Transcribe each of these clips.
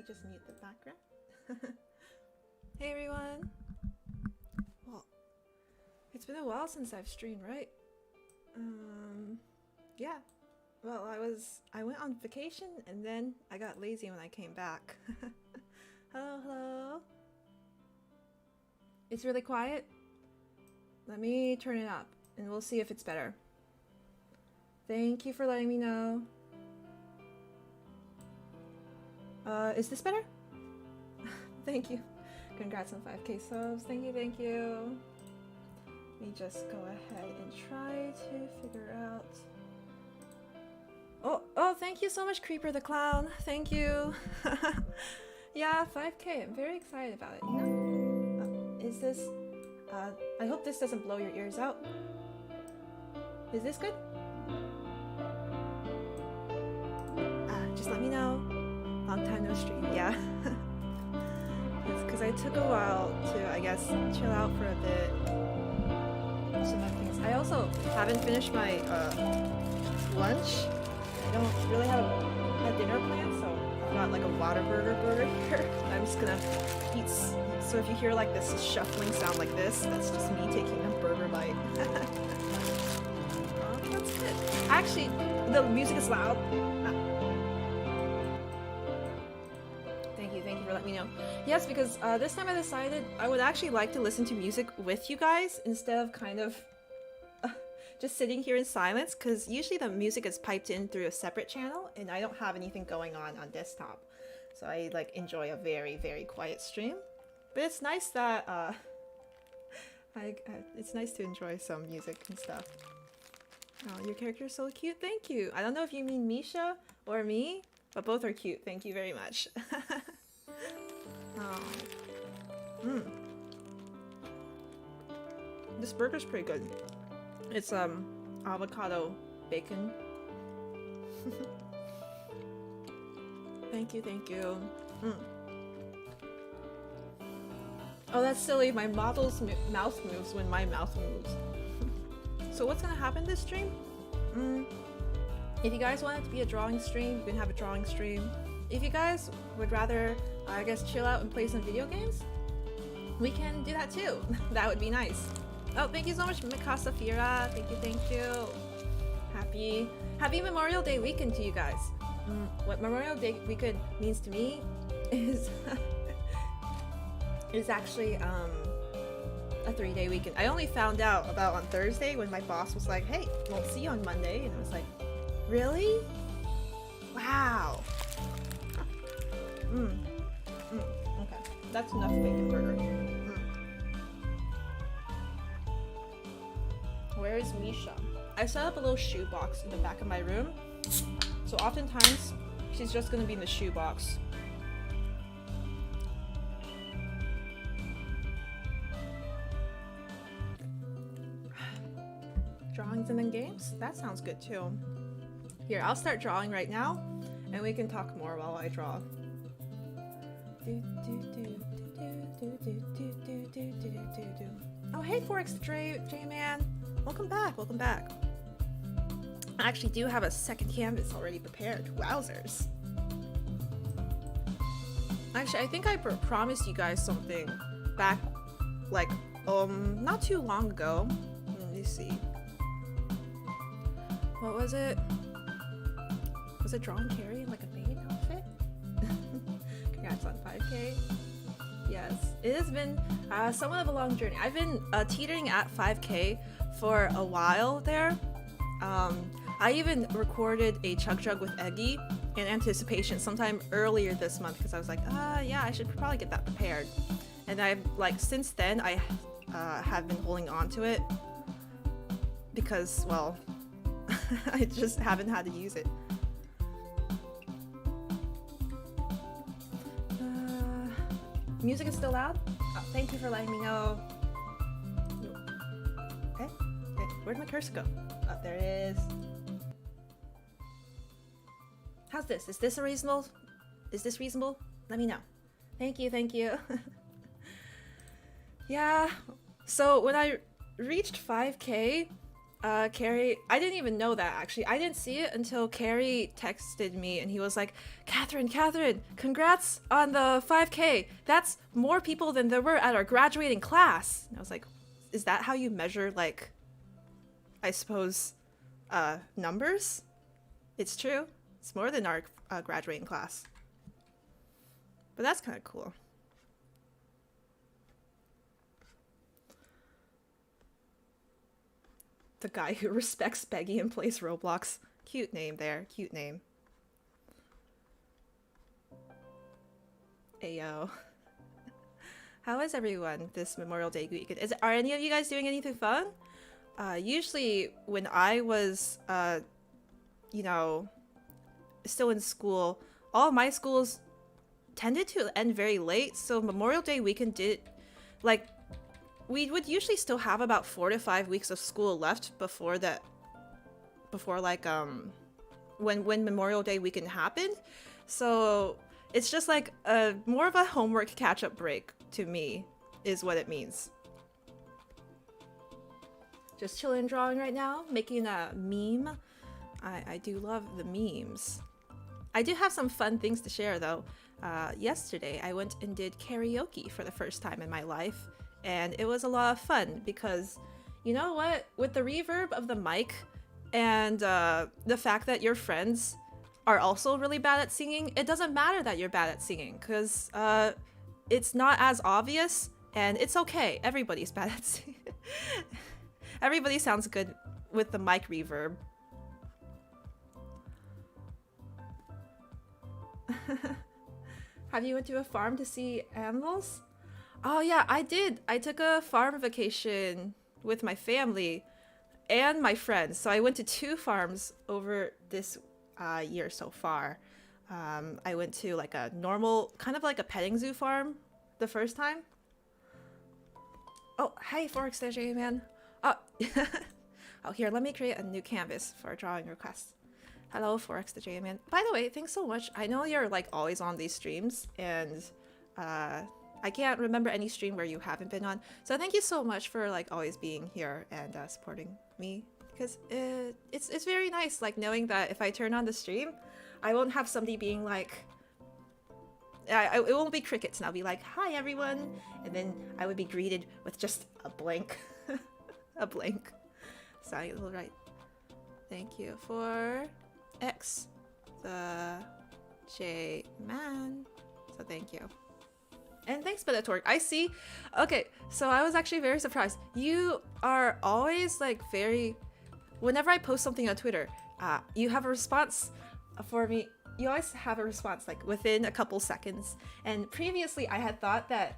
just mute the background. Hey everyone! Well, it's been a while since I've streamed, right? Yeah. Well, I went on vacation and then I got lazy when I came back. Hello, hello. It's really quiet. Let me turn it up and we'll see if it's better. Thank you for letting me know. Is this better? Thank you. Congrats on 5k subs. Thank you, thank you. Let me just go ahead and try to figure out... Oh, thank you so much, Creeper the Clown. Thank you. Yeah, 5k. I'm very excited about it, you know? Is this... I hope this doesn't blow your ears out. Is this good? Just let me know. Long time no stream, yeah. It's because I took a while to, I guess, chill out for a bit. Some other things. I also haven't finished my lunch. I don't really have a dinner plan, so I've got like a Whataburger burger here. I'm just gonna eat. So if you hear like this shuffling sound like this, that's just me taking a burger bite. Oh, that's good. Actually, the music is loud. Thank you for letting me know. Yes, because this time I decided I would actually like to listen to music with you guys instead of kind of just sitting here in silence, because usually the music is piped in through a separate channel and I don't have anything going on desktop. So I like enjoy a very, very quiet stream. But it's nice that it's nice to enjoy some music and stuff. Oh, your character is so cute. Thank you. I don't know if you mean Misha or me, but both are cute. Thank you very much. Oh. This burger's pretty good. It's avocado bacon. Thank you, thank you. Oh, that's silly. My model's mouth moves when my mouth moves. So what's gonna happen this stream? If you guys want it to be a drawing stream, you can have a drawing stream. If you guys would rather, I guess, chill out and play some video games, we can do that too. That would be nice. Oh, thank you so much, Mikasa Fira. Thank you. Happy Memorial Day weekend to you guys. What Memorial Day weekend means to me is is actually a 3-day weekend. I only found out about on Thursday when my boss was like, "Hey, we'll see you on Monday," and I was like, "Really? Wow." Okay, that's enough bacon burger. Where is Misha? I set up a little shoe box in the back of my room, so oftentimes she's just gonna be in the shoe box. Drawings and then games? That sounds good too. Here, I'll start drawing right now, and we can talk more while I draw. Oh, hey, Forex J-Man! Welcome back, welcome back. I actually do have a second canvas already prepared. Wowzers. Actually, I think I promised you guys something back, like, not too long ago. Let me see. What was it? Was it drawing Carrie in like a bathing outfit? Congrats on 5k. Yes, it has been somewhat of a long journey. I've been teetering at 5k for a while there. I even recorded a Chug Jug with Eggy in anticipation sometime earlier this month because I was like, yeah, I should probably get that prepared. And I've like since then I have been holding on to it because, well, I just haven't had to use it. Music is still loud? Oh, thank you for letting me know. Okay. Where'd my cursor go? Oh, there it is. How's this? Is this reasonable? Is this reasonable? Let me know. Thank you. Yeah. So when I reached 5k, Carrie, I didn't even know that actually. I didn't see it until Carrie texted me and he was like, Catherine, congrats on the 5K. That's more people than there were at our graduating class. And I was like, is that how you measure, like, I suppose, numbers? It's true. It's more than our graduating class. But that's kind of cool. The guy who respects Peggy and plays Roblox. Cute name there. Cute name. Ayo. How is everyone this Memorial Day weekend? Are any of you guys doing anything fun? Usually when I was, you know, still in school, all of my schools tended to end very late. So Memorial Day weekend did, like, we would usually still have about 4 to 5 weeks of school left before that, before like when Memorial Day weekend happened. So it's just like more of a homework catch-up break to me is what it means. Just chilling and drawing right now, making a meme. I do love the memes. I do have some fun things to share though. Yesterday I went and did karaoke for the first time in my life. And it was a lot of fun because, you know what? With the reverb of the mic and the fact that your friends are also really bad at singing, it doesn't matter that you're bad at singing because it's not as obvious and it's okay. Everybody's bad at singing. Everybody sounds good with the mic reverb. Have you went to a farm to see animals? Oh yeah, I did. I took a farm vacation with my family and my friends. So I went to 2 farms over this year so far. I went to like a normal, kind of like a petting zoo farm the first time. Oh, hey, Forex DJ, man. Oh, oh, here, let me create a new canvas for a drawing request. Hello, Forex DJ, man. By the way, thanks so much. I know you're like always on these streams and I can't remember any stream where you haven't been on. So thank you so much for like always being here and supporting me because it's very nice like knowing that if I turn on the stream, I won't have somebody being like, it won't be crickets and I'll be like, hi everyone. And then I would be greeted with just a blank, a blank. Sorry, right. Thank you for X, the J man. So thank you. And thanks, Bellator. I see. Okay, so I was actually very surprised. You are always like very... Whenever I post something on Twitter, you have a response for me. You always have a response like within a couple seconds. And previously I had thought that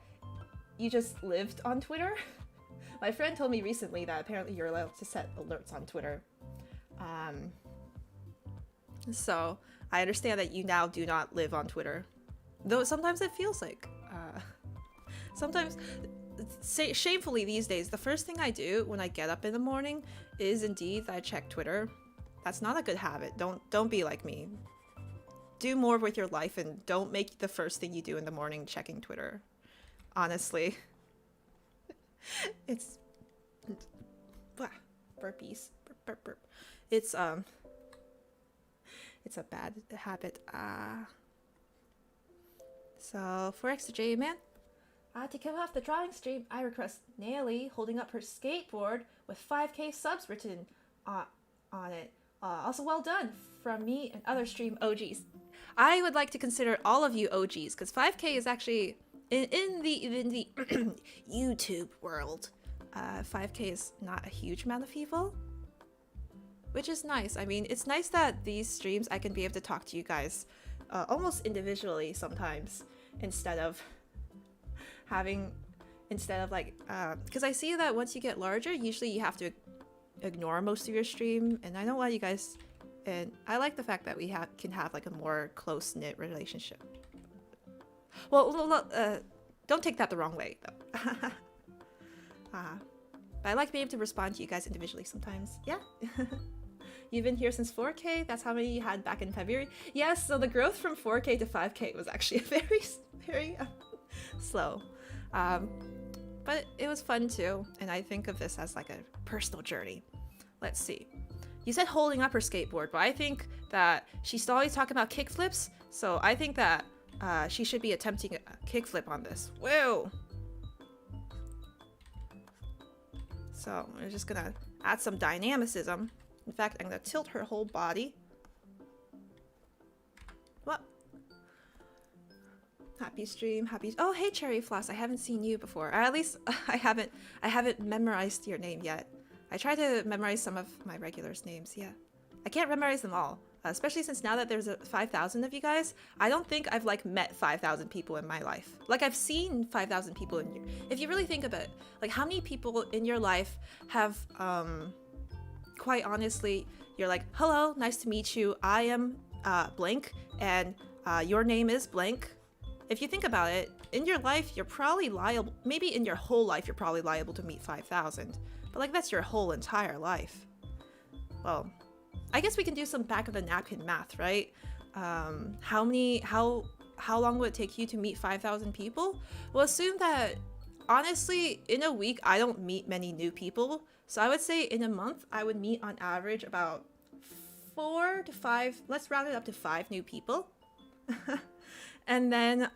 you just lived on Twitter. My friend told me recently that apparently you're allowed to set alerts on Twitter. So I understand that you now do not live on Twitter. Though sometimes it feels like... sometimes, shamefully these days, the first thing I do when I get up in the morning is indeed that I check Twitter. That's not a good habit. Don't be like me. Do more with your life and don't make the first thing you do in the morning checking Twitter. Honestly. It's burpees. Burp. It's a bad habit. So, for extra J man, to kick off the drawing stream, I request Naily holding up her skateboard with 5K subs written on it. Also, well done from me and other stream OGs. I would like to consider all of you OGs because 5K is actually in the YouTube world. 5K is not a huge amount of people, which is nice. I mean, it's nice that these streams I can be able to talk to you guys almost individually sometimes instead of like because I see that once you get larger, usually you have to ignore most of your stream, and I don't want you guys, and I like the fact that we can have like a more close-knit relationship. Well, don't take that the wrong way though. But I like being able to respond to you guys individually sometimes. Yeah. You've been here since 4K? That's how many you had back in February? Yes, so the growth from 4K to 5K was actually very, very slow. But it was fun too, and I think of this as like a personal journey. Let's see. You said holding up her skateboard, but I think that she's always talking about kickflips, so I think that she should be attempting a kickflip on this. Whoa! So we're just gonna add some dynamicism. In fact, I'm gonna tilt her whole body. What? Happy stream, happy. Oh, hey, Cherry Floss. I haven't seen you before. Or at least I haven't memorized your name yet. I try to memorize some of my regulars' names. Yeah, I can't memorize them all, especially since now that there's 5,000 of you guys. I don't think I've like met 5,000 people in my life. Like I've seen 5,000 people in your. If you really think of it, like how many people in your life have, quite honestly, you're like, hello, nice to meet you. I am blank, and your name is blank. If you think about it, in your life, you're probably liable, maybe in your whole life, you're probably liable to meet 5,000. But like, that's your whole entire life. Well, I guess we can do some back of the napkin math, right? How long would it take you to meet 5,000 people? Well, assume that, honestly, in a week, I don't meet many new people. So I would say in a month, I would meet on average about 4 to 5, let's round it up to 5 new people. And then,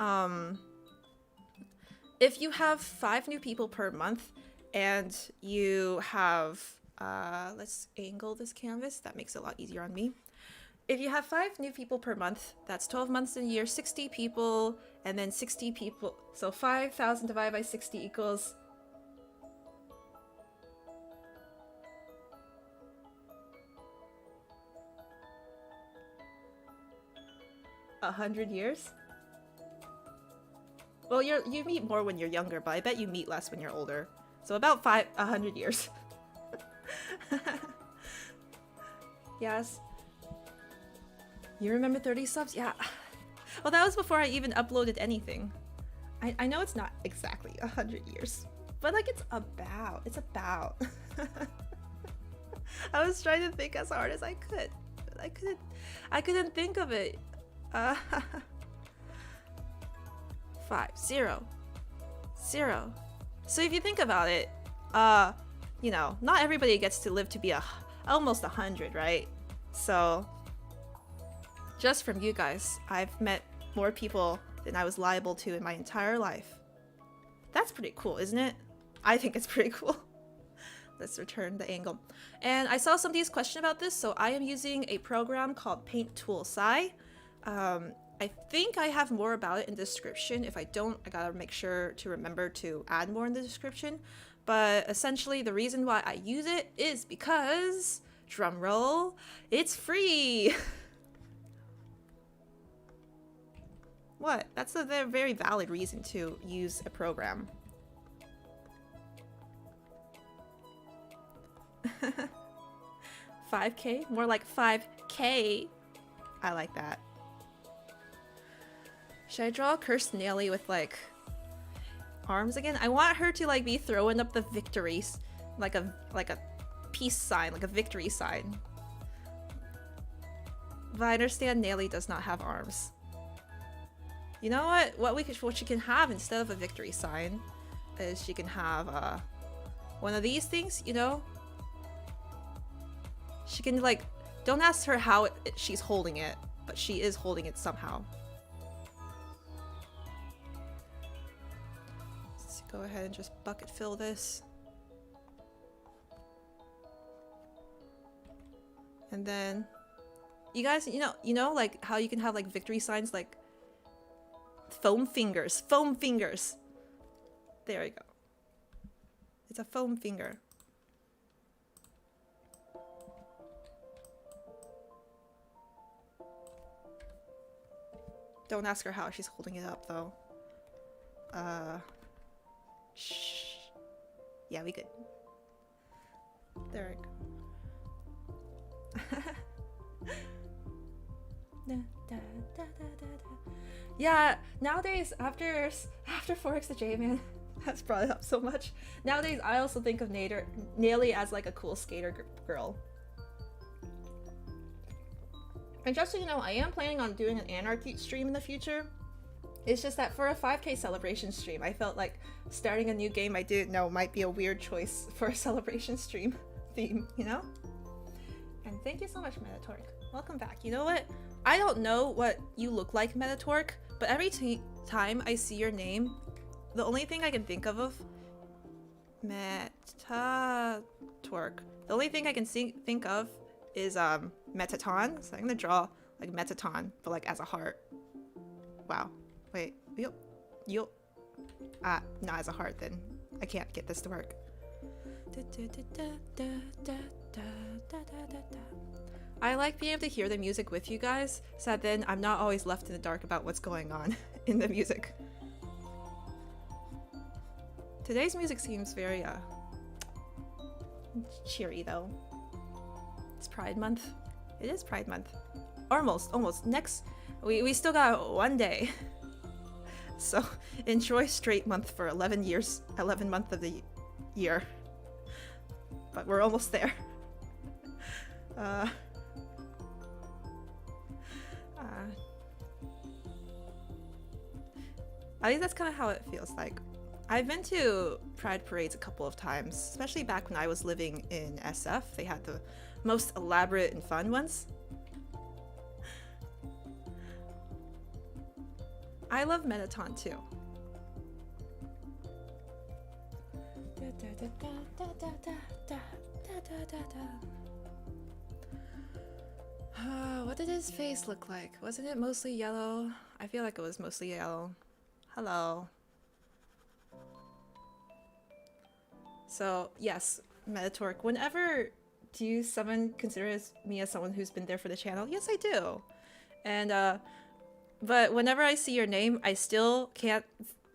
if you have 5 new people per month, and you have, let's angle this canvas, that makes it a lot easier on me. If you have 5 new people per month, that's 12 months in a year, 60 people, and then 60 people, so 5,000 divided by 60 equals 100 years? Well, you meet more when you're younger, but I bet you meet less when you're older. So about 100 years. Yes. You remember 30 subs? Yeah. Well, that was before I even uploaded anything. I know it's not exactly 100 years, but like it's about. I was trying to think as hard as I could, but I couldn't think of it. 5 0 0. So if you think about it, you know, not everybody gets to live to be almost 100, right? So just from you guys, I've met more people than I was liable to in my entire life. That's pretty cool, isn't it? I think it's pretty cool. Let's return the angle. And I saw somebody's question about this, so I am using a program called Paint Tool Sci. I think I have more about it in the description. If I don't, I gotta make sure to remember to add more in the description. But essentially, the reason why I use it is because, drum roll, it's free! What? That's a very valid reason to use a program. $5K? More like 5K. I like that. Should I draw Cursed Nelly with like arms again? I want her to like be throwing up the victories, like a peace sign, like a victory sign. But I understand Nelly does not have arms. You know what? What she can have instead of a victory sign is she can have one of these things. You know, she can like. Don't ask her how she's holding it, but she is holding it somehow. Let's go ahead and just bucket fill this. And then you guys, you know like how you can have like victory signs like foam fingers. There you go. It's a foam finger. Don't ask her how she's holding it up, though. Shh. Yeah, we good. There we go. Yeah, nowadays, after 4x the J, man, that's brought it up so much. Nowadays, I also think of Nelly as like a cool skater girl. And just so you know, I am planning on doing an Anarchy stream in the future. It's just that for a 5K celebration stream, I felt like starting a new game I didn't know might be a weird choice for a celebration stream theme, you know? And thank you so much, Metatorque. Welcome back. You know what? I don't know what you look like, Metatorque, but every time I see your name, the only thing I can think of Metatorque. The only thing I can think of is Metaton. So I'm gonna draw like Metaton, but like as a heart. Wow. Wait. Yup. Not as a heart then. I can't get this to work. I like being able to hear the music with you guys, so that then I'm not always left in the dark about what's going on in the music. Today's music seems very cheery though. It's Pride Month. It is Pride Month. Almost. Next, we still got 1 day. So enjoy straight month for 11 months of the year. But we're almost there. I think that's kind of how it feels like. I've been to Pride parades a couple of times, especially back when I was living in SF. They had the most elaborate and fun ones. I love Metaton too. What did his face look like? Wasn't it mostly yellow? I feel like it was mostly yellow. Hello. So yes, Metatorque, whenever someone considers me as someone who's been there for the channel? Yes, I do. And but whenever I see your name, I still can't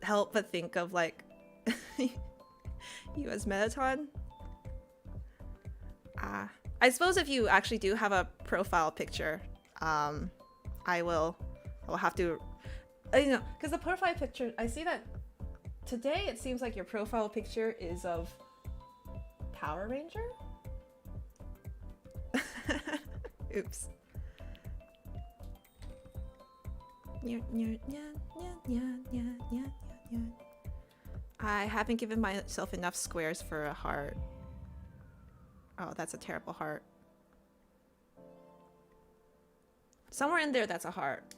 help but think of like you as Metaton. I suppose if you actually do have a profile picture, I will have to, you know, because the profile picture, I see that today it seems like your profile picture is of Power Ranger? Oops. I haven't given myself enough squares for a heart. Oh, that's a terrible heart. Somewhere in there, that's a heart.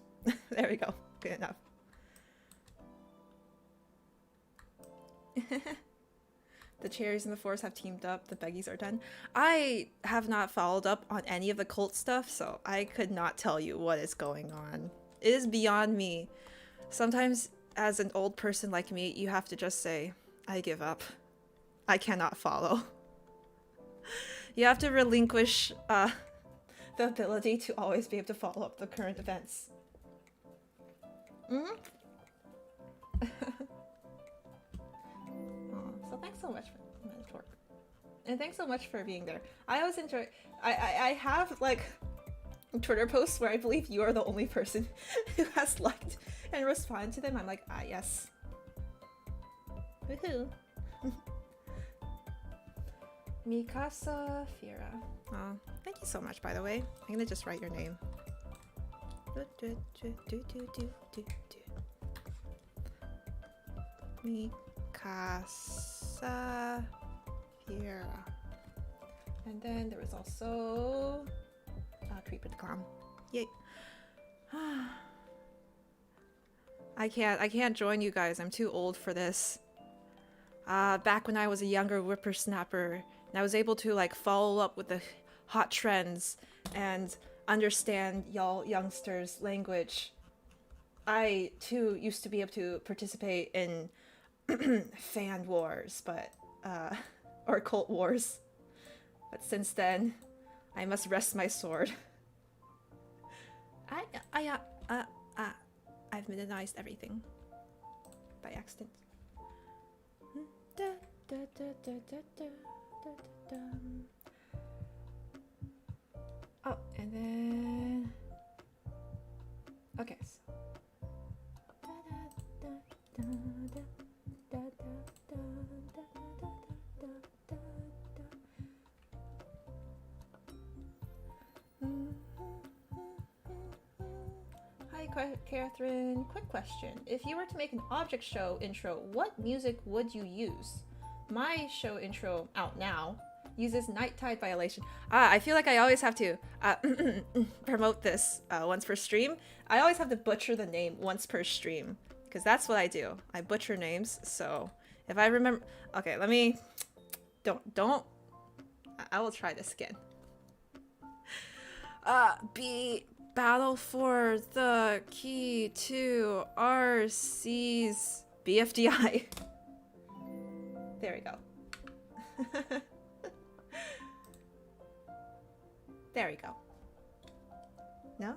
There we go. Good enough. The cherries and the forest have teamed up. The beggies are done. I have not followed up on any of the cult stuff, so I could not tell you what is going on. It is beyond me. Sometimes, as an old person like me, you have to just say, I give up. I cannot follow. You have to relinquish the ability to always be able to follow up the current events. So thanks so much for Metatorque. And thanks so much for being there. I always enjoy... I have, like, Twitter posts where I believe you are the only person who has liked and responded to them. I'm like, yes. Woohoo. Mikasa Fira. Oh, thank you so much, by the way. I'm gonna just write your name. Mikasa Fira. And then there was also Creeper the Clown. Yay. I can't join you guys. I'm too old for this. Back when I was a younger whippersnapper, and I was able to like follow up with the hot trends and understand y'all youngsters' language. I too used to be able to participate in fan wars, but or cult wars. But since then, I must rest my sword. I've minimized everything by accident. Oh, and then okay. Hi, Catherine. Quick question. If you were to make an object show intro, what music would you use? My show intro out now uses night tide violation. I feel like I always have to promote this once per stream. I always have to butcher the name once per stream because that's what I do. I butcher names. So if I remember, okay, let me. Don't. I will try this again. Battle for the key to RC's bfdi. There we go. There we go. No?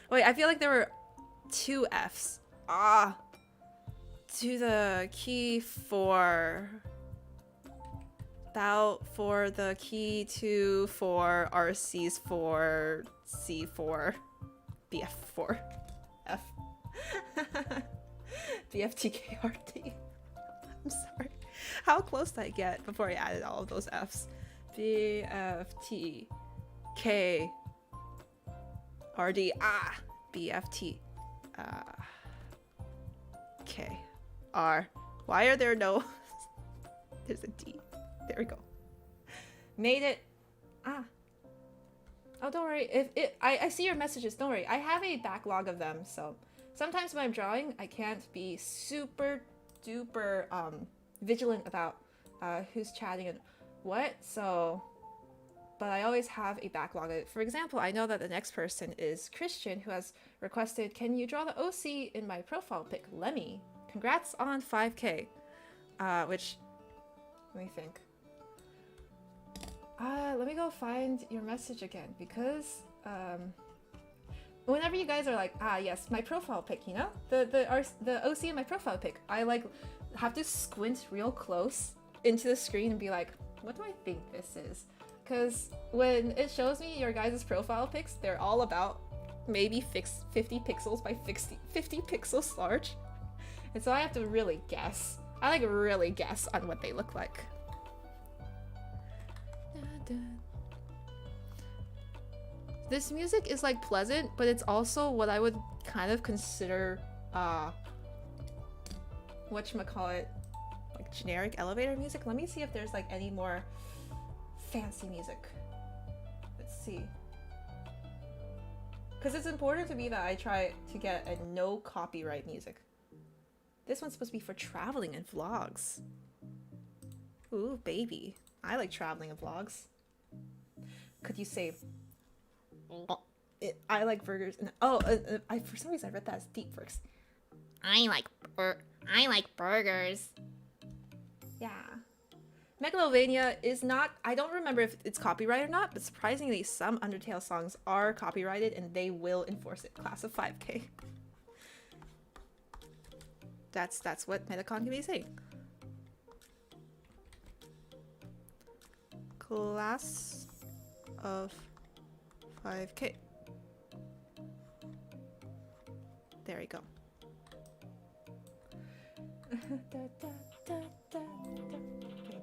Wait, I feel like there were 2 F's. To the key for... About for the key to for RC's for C4 BF4 F BFTKRT. I'm sorry. How close did I get before I added all of those F's? BFT K RD BFT K R. Why are there no? There's a D. There we go. Made it. Oh, don't worry. I see your messages. Don't worry. I have a backlog of them, so sometimes when I'm drawing, I can't be super duper vigilant about who's chatting and what. So, but I always have a backlog of it. For example, I know that the next person is Christian, who has requested, "Can you draw the OC in my profile pic, Lemmy? Congrats on 5K." Which, let me think. Let me go find your message again because whenever you guys are like, yes, my profile pic, you know, the OC in my profile pic, I like have to squint real close into the screen and be like, what do I think this is? Because when it shows me your guys' profile pics, they're all about maybe 50 pixels by 50 pixels large, and so I have to really guess. I like really guess on what they look like. This music is like pleasant, but it's also what I would kind of consider whatchamacallit, like generic elevator music. Let me see if there's like any more fancy music. Let's see. Because it's important to me that I try to get a no copyright music. This one's supposed to be for traveling and vlogs. Ooh, baby. I like traveling and vlogs. Could you say, I like burgers and for some reason I read that as deep works. I like burgers. Yeah. Megalovania is not, I don't remember if it's copyrighted or not, but surprisingly some Undertale songs are copyrighted and they will enforce it. Class of 5K. That's what Metacon can be saying. Class of 5K. There we go. Thank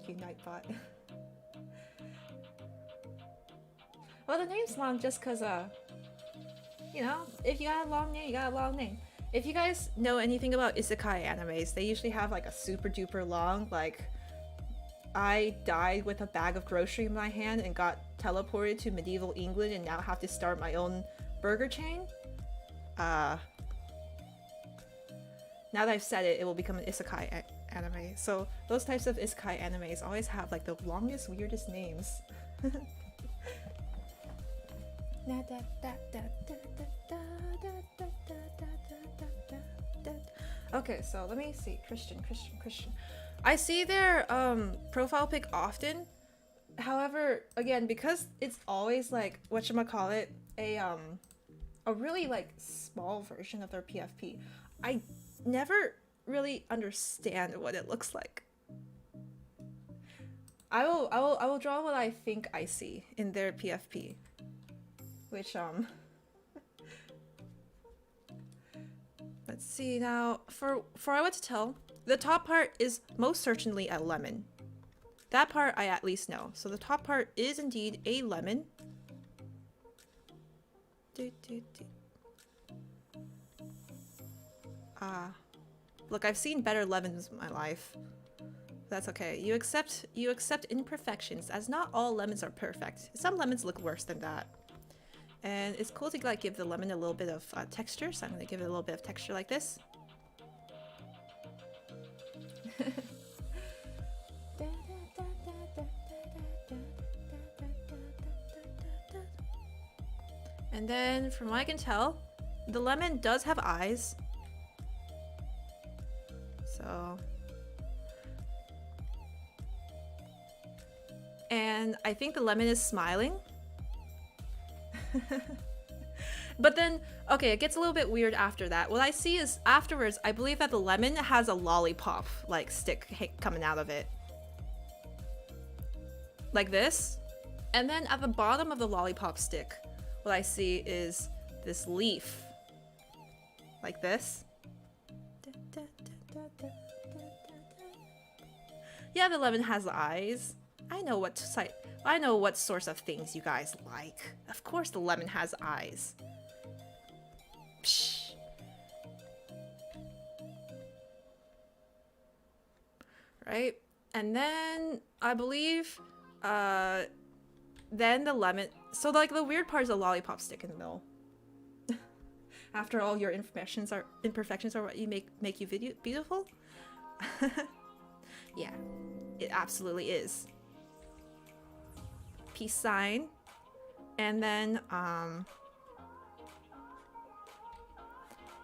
you, Nightbot. Well, the name's long just because, you know, if you got a long name, you got a long name. If you guys know anything about isekai animes, they usually have like a super duper long, like, I died with a bag of grocery in my hand and got teleported to medieval England and now have to start my own burger chain. Now that I've said it, it will become an isekai anime. So those types of isekai animes always have like the longest, weirdest names. Okay, so let me see. Christian. I see their profile pic often. However, again, because it's always like whatchamacallit, a really like small version of their PFP, I never really understand what it looks like. I will draw what I think I see in their PFP, which let's see now. For I want to tell, the top part is most certainly a lemon. That part I at least know. So the top part is indeed a lemon. Look, I've seen better lemons in my life. That's okay. You accept imperfections, as not all lemons are perfect. Some lemons look worse than that. And it's cool to like give the lemon a little bit of texture, so I'm gonna give it a little bit of texture like this. And then from what I can tell, the lemon does have eyes. So, and I think the lemon is smiling. But then, okay, it gets a little bit weird after that. What I see is afterwards, I believe that the lemon has a lollipop like stick coming out of it. Like this. And then at the bottom of the lollipop stick, what I see is this leaf. Like this. Yeah, the lemon has eyes. I know what sorts of things you guys like. Of course the lemon has eyes. Psh. Right? And then I believe then the lemon, so like the weird part is a lollipop stick in the middle. After all, your imperfections are what you make you beautiful. Yeah, it absolutely is. Peace sign. And then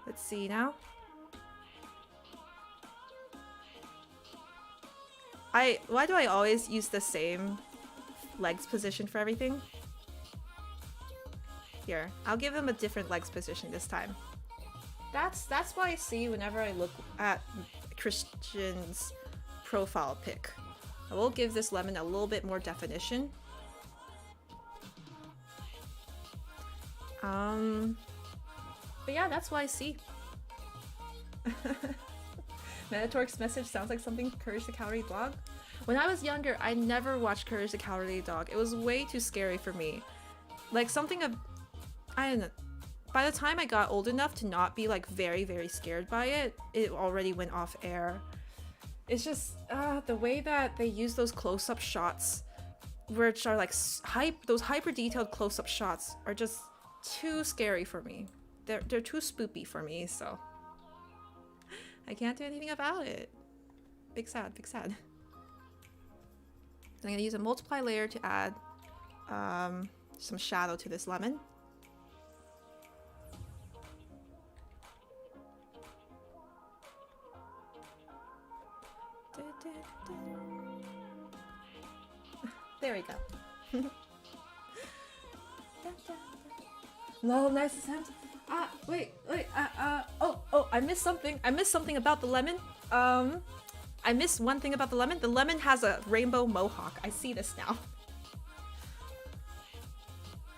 let's see now. Why do I always use the same legs position for everything? Here, I'll give him a different legs position this time. That's what I see whenever I look at Christian's profile pic. I will give this lemon a little bit more definition. But yeah, that's what I see. Metatoric's message sounds like something Courage the Cowardly Dog. When I was younger, I never watched Courage the Cowardly Dog. It was way too scary for me. Like something of, I don't know. By the time I got old enough to not be like very, very scared by it, it already went off air. It's just the way that they use those close-up shots, which are like those hyper-detailed close-up shots, are just too scary for me. They're too spoopy for me, so I can't do anything about it. Big sad, big sad. So I'm gonna use a multiply layer to add some shadow to this lemon. There we go. Lol, nice attempt. Wait. Oh, I missed something. I missed something about the lemon. I missed one thing about the lemon. The lemon has a rainbow mohawk. I see this now.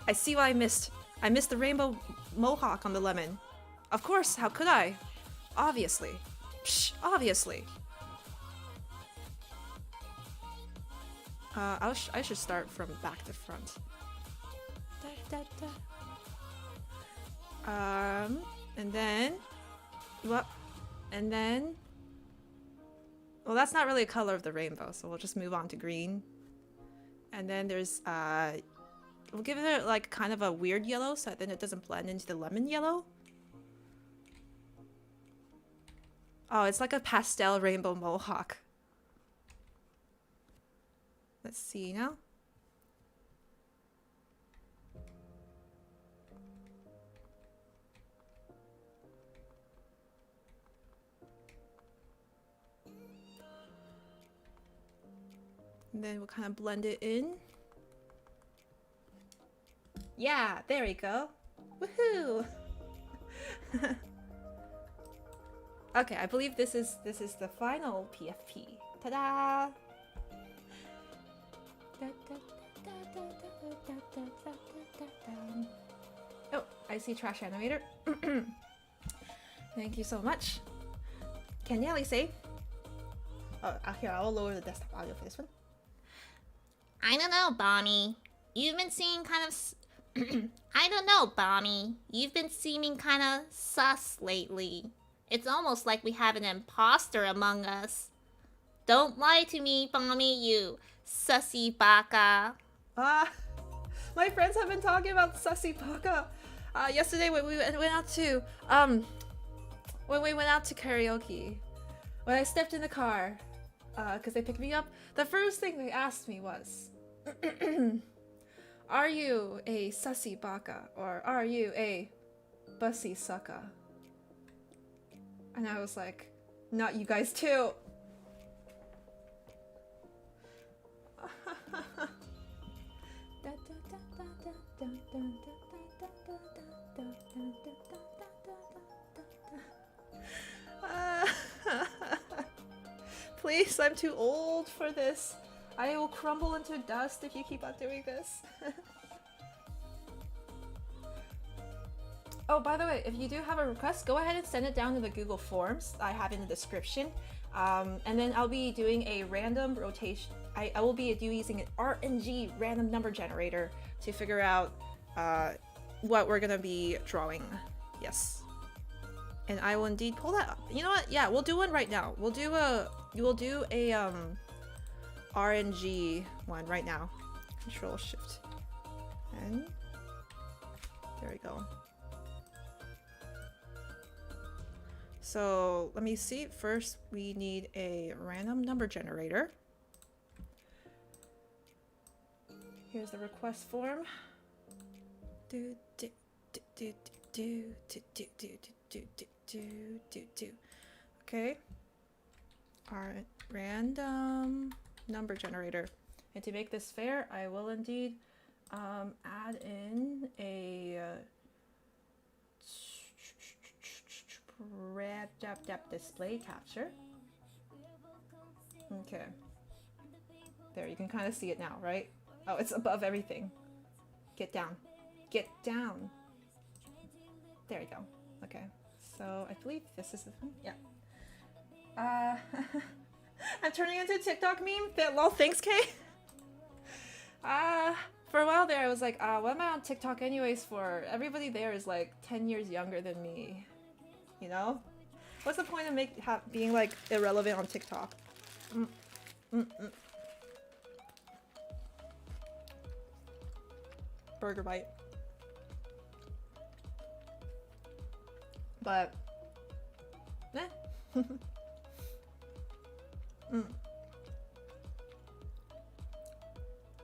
I see what I missed. I missed the rainbow mohawk on the lemon. Of course, how could I? Obviously. Psh, obviously. I should start from back to front. And then, well, that's not really a color of the rainbow, so we'll just move on to green. And then there's, we'll give it like kind of a weird yellow so that then it doesn't blend into the lemon yellow. Oh, it's like a pastel rainbow mohawk. Let's see now. And then we'll kind of blend it in. Yeah, there we go. Woohoo! Okay, I believe this is the final PFP. Ta-da! Oh, I see Trash Animator. Thank you so much. Can Nelly say? Oh, here, I'll lower the desktop audio for this one. I don't know, Bonnie. You've been seeming kind of... I don't know, Bonnie. You've been seeming kind of sus lately. It's almost like we have an imposter among us. Don't lie to me, Bommy, you sussy baka. My friends have been talking about sussy baka. Yesterday when we went out to karaoke, when I stepped in the car, because they picked me up, the first thing they asked me was, "Are you a sussy baka or are you a bussy sucka?" And I was like, "Not you guys too." Please, I'm too old for this. I will crumble into dust if you keep on doing this. Oh, by the way, if you do have a request, go ahead and send it down to the Google Forms I have in the description. And then I'll be doing a random rotation. I will be using an RNG random number generator to figure out what we're gonna be drawing. Yes. And I will indeed pull that up. You know what? Yeah, we'll do one right now. We'll do a RNG one right now. Control Shift N. There we go. So let me see. First, we need a random number generator. Here's the request form. Okay. Our random number generator. And to make this fair, I will indeed add in a display capture. Okay. There, you can kind of see it now, right? Oh, it's above everything. Get down. Get down. There you go. Okay. So I believe this is the one. Yeah. I'm turning into a TikTok meme. Lol, thanks, Kay. For a while there, I was like, what am I on TikTok anyways for? Everybody there is like 10 years younger than me. You know? What's the point of being like irrelevant on TikTok? Burger bite. But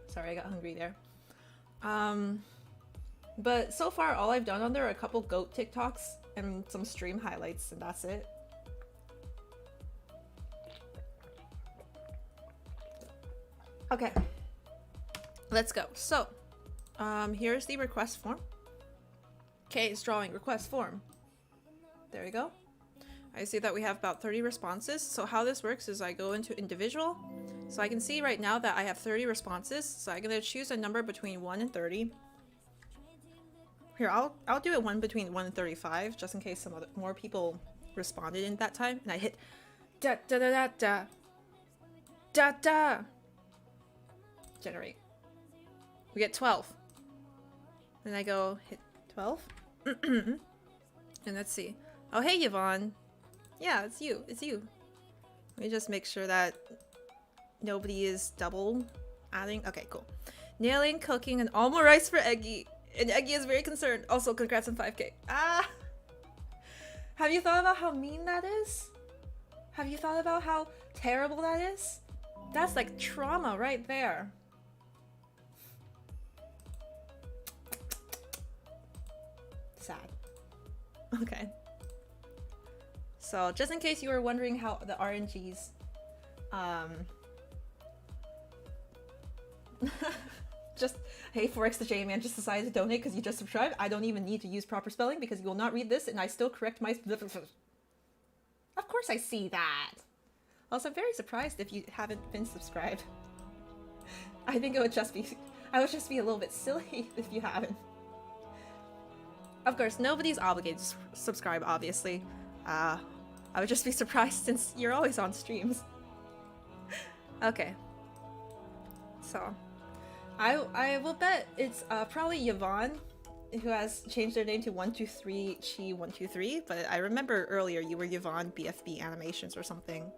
sorry, I got hungry there. But so far all I've done on there are a couple goat TikToks and some stream highlights, and that's it. Okay, let's go. So here's the request form. Okay, it's drawing request form. There we go. I see that we have about 30 responses. So how this works is I go into individual. So I can see right now that I have 30 responses. So I'm gonna choose a number between 1 and 30. Here, I'll do it one between 1 and 35, just in case some more people responded in that time. And I hit da da da da da da da. Generate. We get 12. Then I go hit 12. And let's see. Oh, hey, Yvonne. Yeah, it's you. It's you. Let me just make sure that nobody is double adding. Okay, cool. Nailing, cooking, and almond rice for Eggy. And Eggy is very concerned. Also, congrats on 5K. Ah! Have you thought about how mean that is? Have you thought about how terrible that is? That's like trauma right there. Sad. Okay. So, just in case you were wondering how the RNGs, just, hey, 4x the J-Man just decided to donate because you just subscribed. I don't even need to use proper spelling because you will not read this and I still correct my... Of course I see that. Also, I'm very surprised if you haven't been subscribed. I think it would just be... I would just be a little bit silly if you haven't. Of course, nobody's obligated to subscribe, obviously. I would just be surprised since you're always on streams. Okay. So, I will bet it's probably Yvonne who has changed their name to 123 Chi 123, but I remember earlier you were Yvonne BFB Animations or something.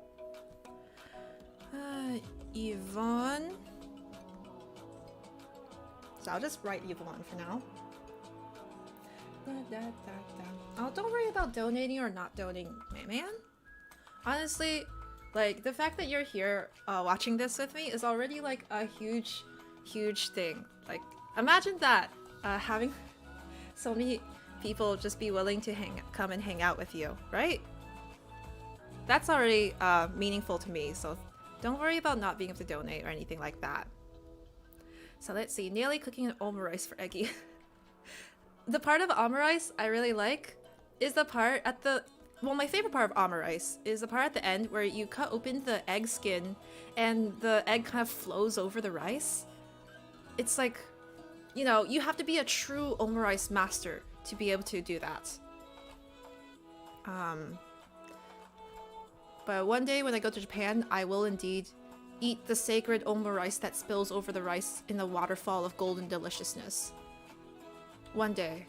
Yvonne. So I'll just write Yvonne for now. Oh, don't worry about donating or not donating, man. Honestly, like, the fact that you're here watching this with me is already like a huge thing. Like, imagine that, having so many people just be willing to come and hang out with you, right? That's already meaningful to me, so don't worry about not being able to donate or anything like that. So let's see, nearly cooking an omurice for Eggy. The part of omurice I really like is the part at the... Well, my favorite part of omurice is the part at the end where you cut open the egg skin and the egg kind of flows over the rice. It's like, you know, you have to be a true omurice master to be able to do that. But one day when I go to Japan, I will indeed eat the sacred omurice that spills over the rice in a waterfall of golden deliciousness. One day.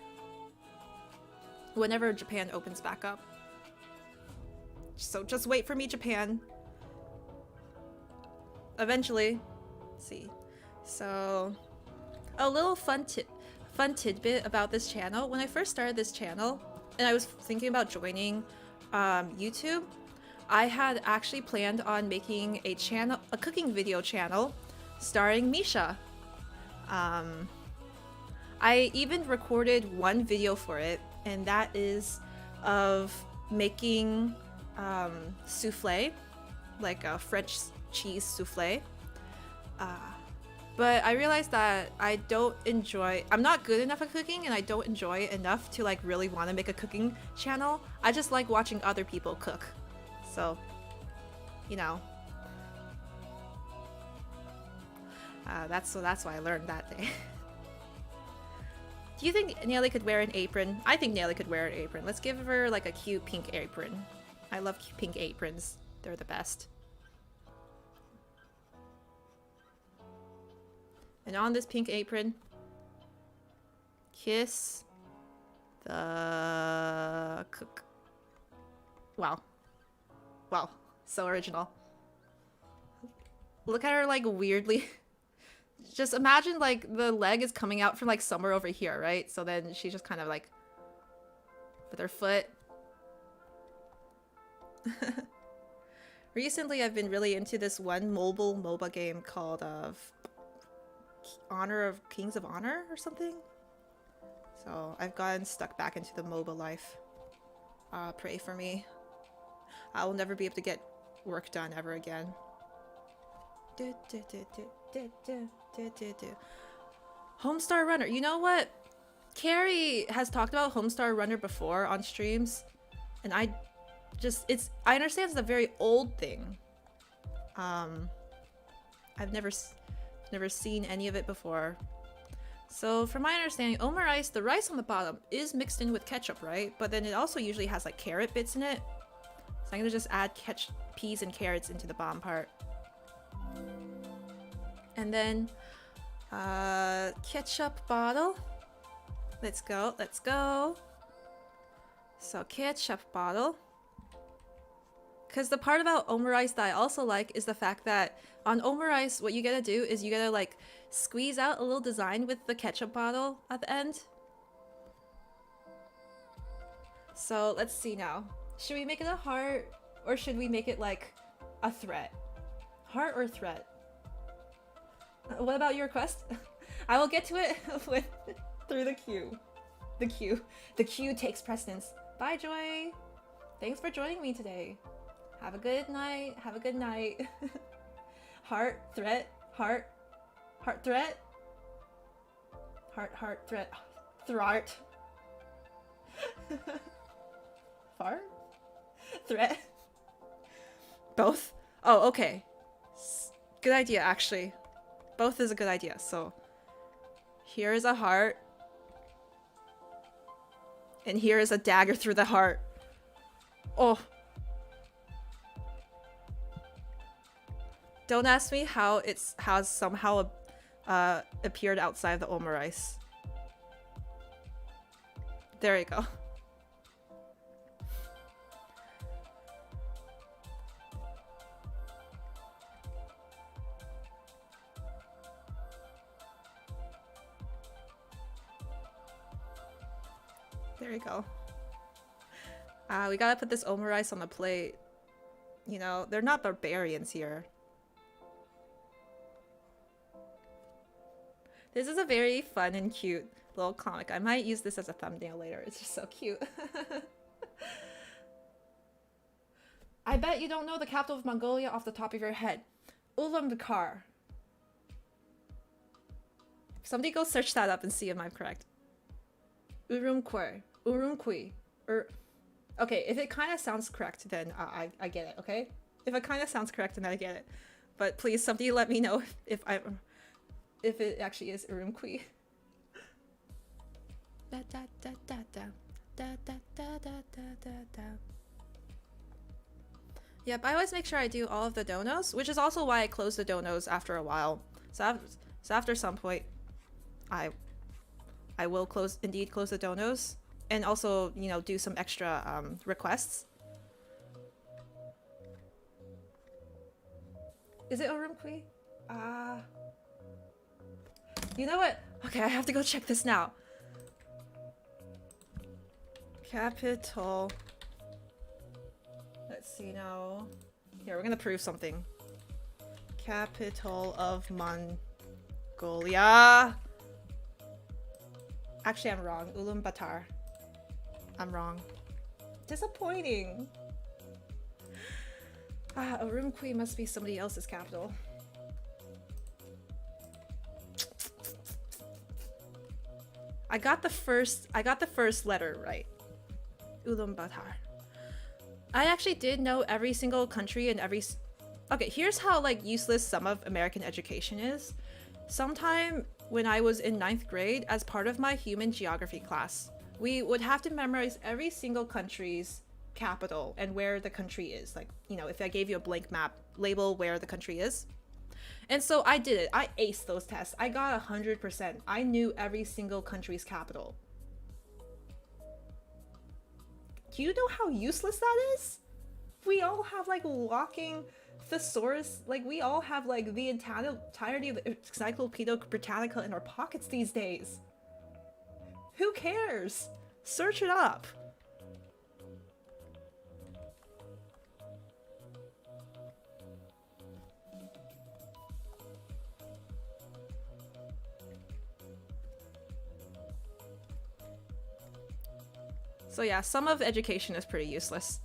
Whenever Japan opens back up. So just wait for me, Japan. Eventually. Let's see. So, a little fun tidbit about this channel. When I first started this channel, and I was thinking about joining YouTube, I had actually planned on making a cooking video channel starring Misha. I even recorded one video for it, and that is of making souffle, like a French cheese souffle. But I realized that I'm not good enough at cooking, and I don't enjoy it enough to like really want to make a cooking channel. I just like watching other people cook. So, you know, that's why I learned that day. Do you think Nelly could wear an apron? I think Nelly could wear an apron. Let's give her like a cute pink apron. I love pink aprons. They're the best. And on this pink apron, kiss the cook. Wow. Wow. So original. Look at her like weirdly. Just imagine like the leg is coming out from like somewhere over here, right? So then she just kind of like with her foot. Recently I've been really into this one mobile MOBA game called Honor of Kings of Honor or something. So I've gotten stuck back into the MOBA life. Pray for me. I will never be able to get work done ever again. Homestar Runner. You know what? Carrie has talked about Homestar Runner before on streams, and I understand it's a very old thing. I've never seen any of it before. So from my understanding, omurice, the rice on the bottom is mixed in with ketchup, right? But then it also usually has like carrot bits in it. So I'm gonna just add peas and carrots into the bottom part. And then ketchup bottle. Let's go, let's go. So ketchup bottle. Because the part about omurice that I also like is the fact that on omurice, what you gotta do is you gotta like squeeze out a little design with the ketchup bottle at the end. So let's see now. Should we make it a heart or should we make it like a threat? Heart or threat? What about your request? I will get to it through the queue. The queue takes precedence. Bye, Joy. Thanks for joining me today. Have a good night. Have a good night. Heart, threat, heart, threat. Heart, threat, thrart. Fart? Threat? Both? Oh, okay. Good idea, actually. Both is a good idea. So here is a heart. And here is a dagger through the heart. Oh. Don't ask me how it has somehow appeared outside of the omurice. There you go. There we go. We gotta put this omurice on the plate. You know, they're not barbarians here. This is a very fun and cute little comic. I might use this as a thumbnail later. It's just so cute. I bet you don't know the capital of Mongolia off the top of your head. Ulaanbaatar. Somebody go search that up and see if I'm correct. Urumqi. Okay, if it kind of sounds correct, then I get it, okay? If it kind of sounds correct, then I get it. But please, somebody let me know if it actually is Urumqi. Yep, I always make sure I do all of the donos, which is also why I close the donos after a while. So after some point, I will indeed close the donos, and also, you know, do some extra requests. Is it Urumqi? You know what? Okay, I have to go check this now. Capital. Let's see now. Here, we're gonna prove something. Capital of Mongolia. Actually, I'm wrong. Ulaanbaatar. I'm wrong. Disappointing. Urumqi must be somebody else's capital. I got the first letter right. Ulaanbaatar. I actually did know every single country and every... Okay, here's how like useless some of American education is. Sometime when I was in 9th grade, as part of my human geography class, we would have to memorize every single country's capital and where the country is. Like, you know, if I gave you a blank map, label where the country is. And so I did it. I aced those tests. I got 100%. I knew every single country's capital. Do you know how useless that is? We all have like walking thesaurus, like we all have like the entirety of the Encyclopedia Britannica in our pockets these days. Who cares? Search it up. So yeah, some of education is pretty useless.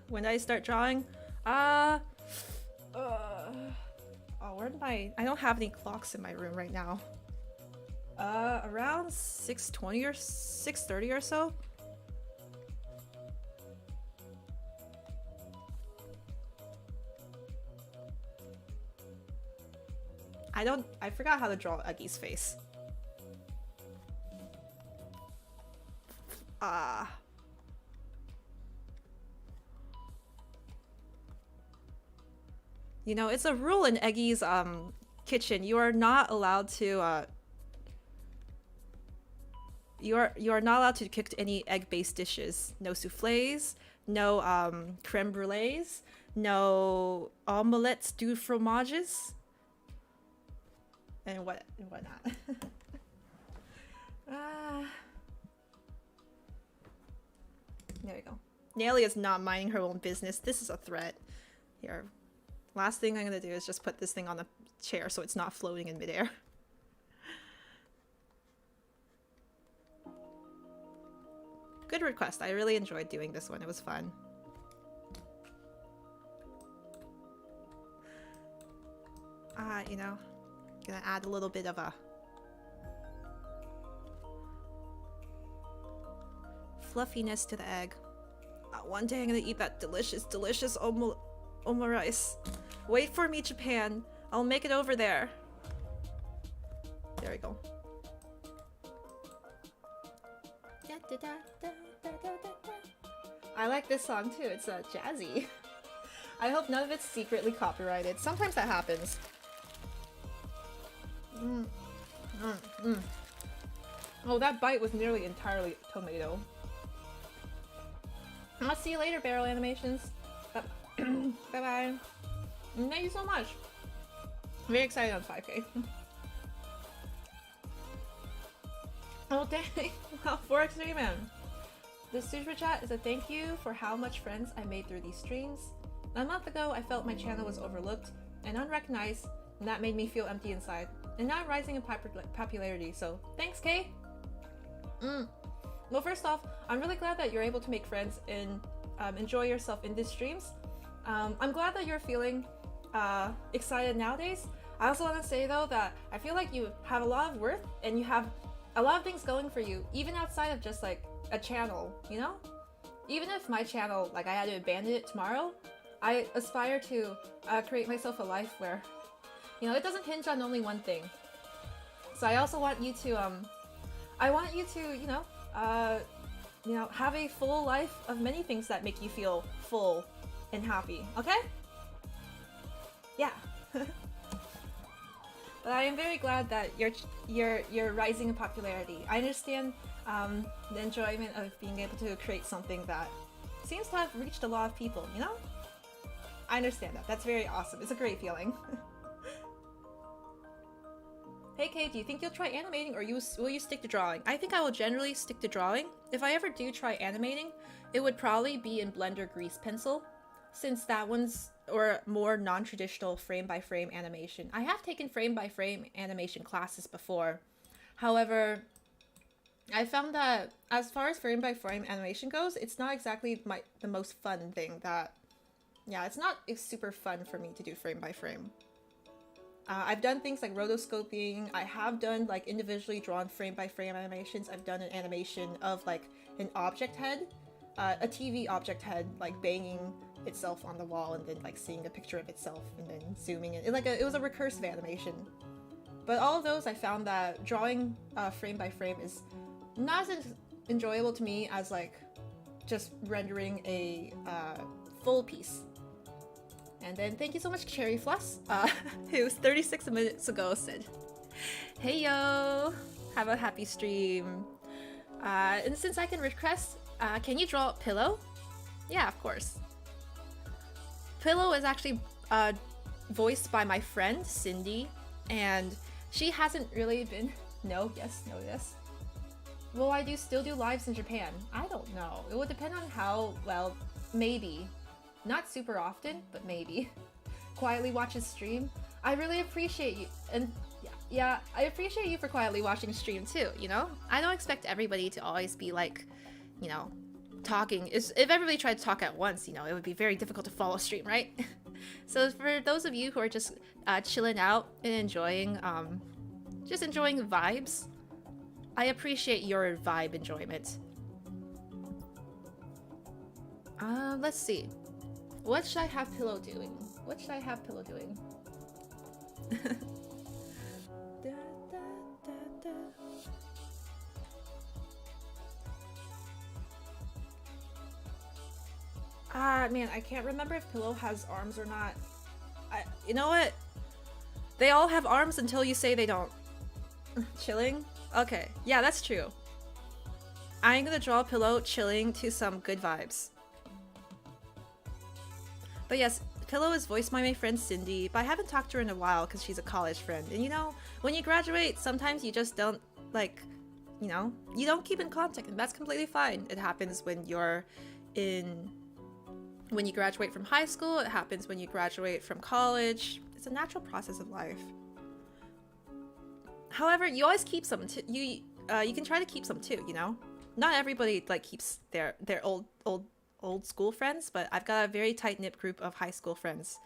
When did I start drawing? Oh, where did I don't have any clocks in my room right now. Around 6:20 or 6:30 or so. I forgot how to draw Uggy's face. You know, it's a rule in Eggy's kitchen. You are not allowed to you are not allowed to cook any egg-based dishes. No soufflés, no creme brulees, no omelettes du fromages, and whatnot. There we go. Nelly is not minding her own business. This is a threat. Here. Last thing I'm gonna do is just put this thing on the chair so it's not floating in midair. Good request. I really enjoyed doing this one. It was fun. You know, gonna add a little bit of a fluffiness to the egg. One day I'm gonna eat that delicious, delicious omurice. Wait for me, Japan. I'll make it over there. There we go. I like this song too. It's jazzy. I hope none of it's secretly copyrighted. Sometimes that happens. Oh, that bite was nearly entirely tomato. I'll see you later, Barrel Animations. Bye-bye. Thank you so much. I'm very excited on 5K. Oh dang! Wow, 4x3 man. This super chat is a thank you for how much friends I made through these streams. A month ago, I felt my channel was overlooked and unrecognized, and that made me feel empty inside. And now I'm rising in popularity, so thanks, Kay! Well, first off, I'm really glad that you're able to make friends and enjoy yourself in these streams. I'm glad that you're feeling excited nowadays. I also want to say though that I feel like you have a lot of worth and you have a lot of things going for you, even outside of just like a channel, you know? Even if my channel, like I had to abandon it tomorrow, I aspire to create myself a life where, you know, it doesn't hinge on only one thing. So I also want you to, you know, have a full life of many things that make you feel full and happy, okay? Yeah. But I am very glad that you're rising in popularity. I understand the enjoyment of being able to create something that seems to have reached a lot of people, you know? I understand that. That's very awesome. It's a great feeling. Hey Kay, do you think you'll try animating or will you stick to drawing? I think I will generally stick to drawing. If I ever do try animating, it would probably be in Blender Grease Pencil, since that one's or more non-traditional frame-by-frame animation. I have taken frame-by-frame animation classes before. However, I found that as far as frame-by-frame animation goes, it's not exactly the most fun thing that... Yeah, it's not super fun for me to do frame-by-frame. I've done things like rotoscoping. I have done like individually drawn frame-by-frame animations. I've done an animation of like an object head, a TV object head, like banging itself on the wall and then like seeing a picture of itself and then zooming in. It was a recursive animation. But all of those, I found that drawing frame by frame is not as enjoyable to me as like just rendering a full piece. And then thank you so much, Cherry Floss, who 36 minutes ago said, "Hey yo, have a happy stream." And since I can request, can you draw Pillow? Yeah, of course. Pillow is actually voiced by my friend Cindy, and she hasn't really been. No, yes, no, yes. Will I still do lives in Japan? I don't know. It would depend on how well. Maybe. Not super often, but maybe. Quietly watch a stream. I really appreciate you, and yeah, I appreciate you for quietly watching stream too, you know? I don't expect everybody to always be like, you know, talking. If everybody tried to talk at once, you know, it would be very difficult to follow stream, right? So for those of you who are just chilling out and enjoying, just enjoying the vibes, I appreciate your vibe enjoyment. Let's see. What should I have Pillow doing? What should I have Pillow doing? Man, I can't remember if Pillow has arms or not. You know what? They all have arms until you say they don't. Chilling? Okay, yeah, that's true. I'm gonna draw Pillow chilling to some good vibes. But yes, Pillow is voiced by my friend Cindy, but I haven't talked to her in a while because she's a college friend. And you know, when you graduate, sometimes you just don't, like, you know, you don't keep in contact, and that's completely fine. It happens when you're when you graduate from high school, it happens when you graduate from college. It's a natural process of life. However, you always keep some, you can try to keep some too, you know? Not everybody, like, keeps their old school friends, but I've got a very tight-knit group of high school friends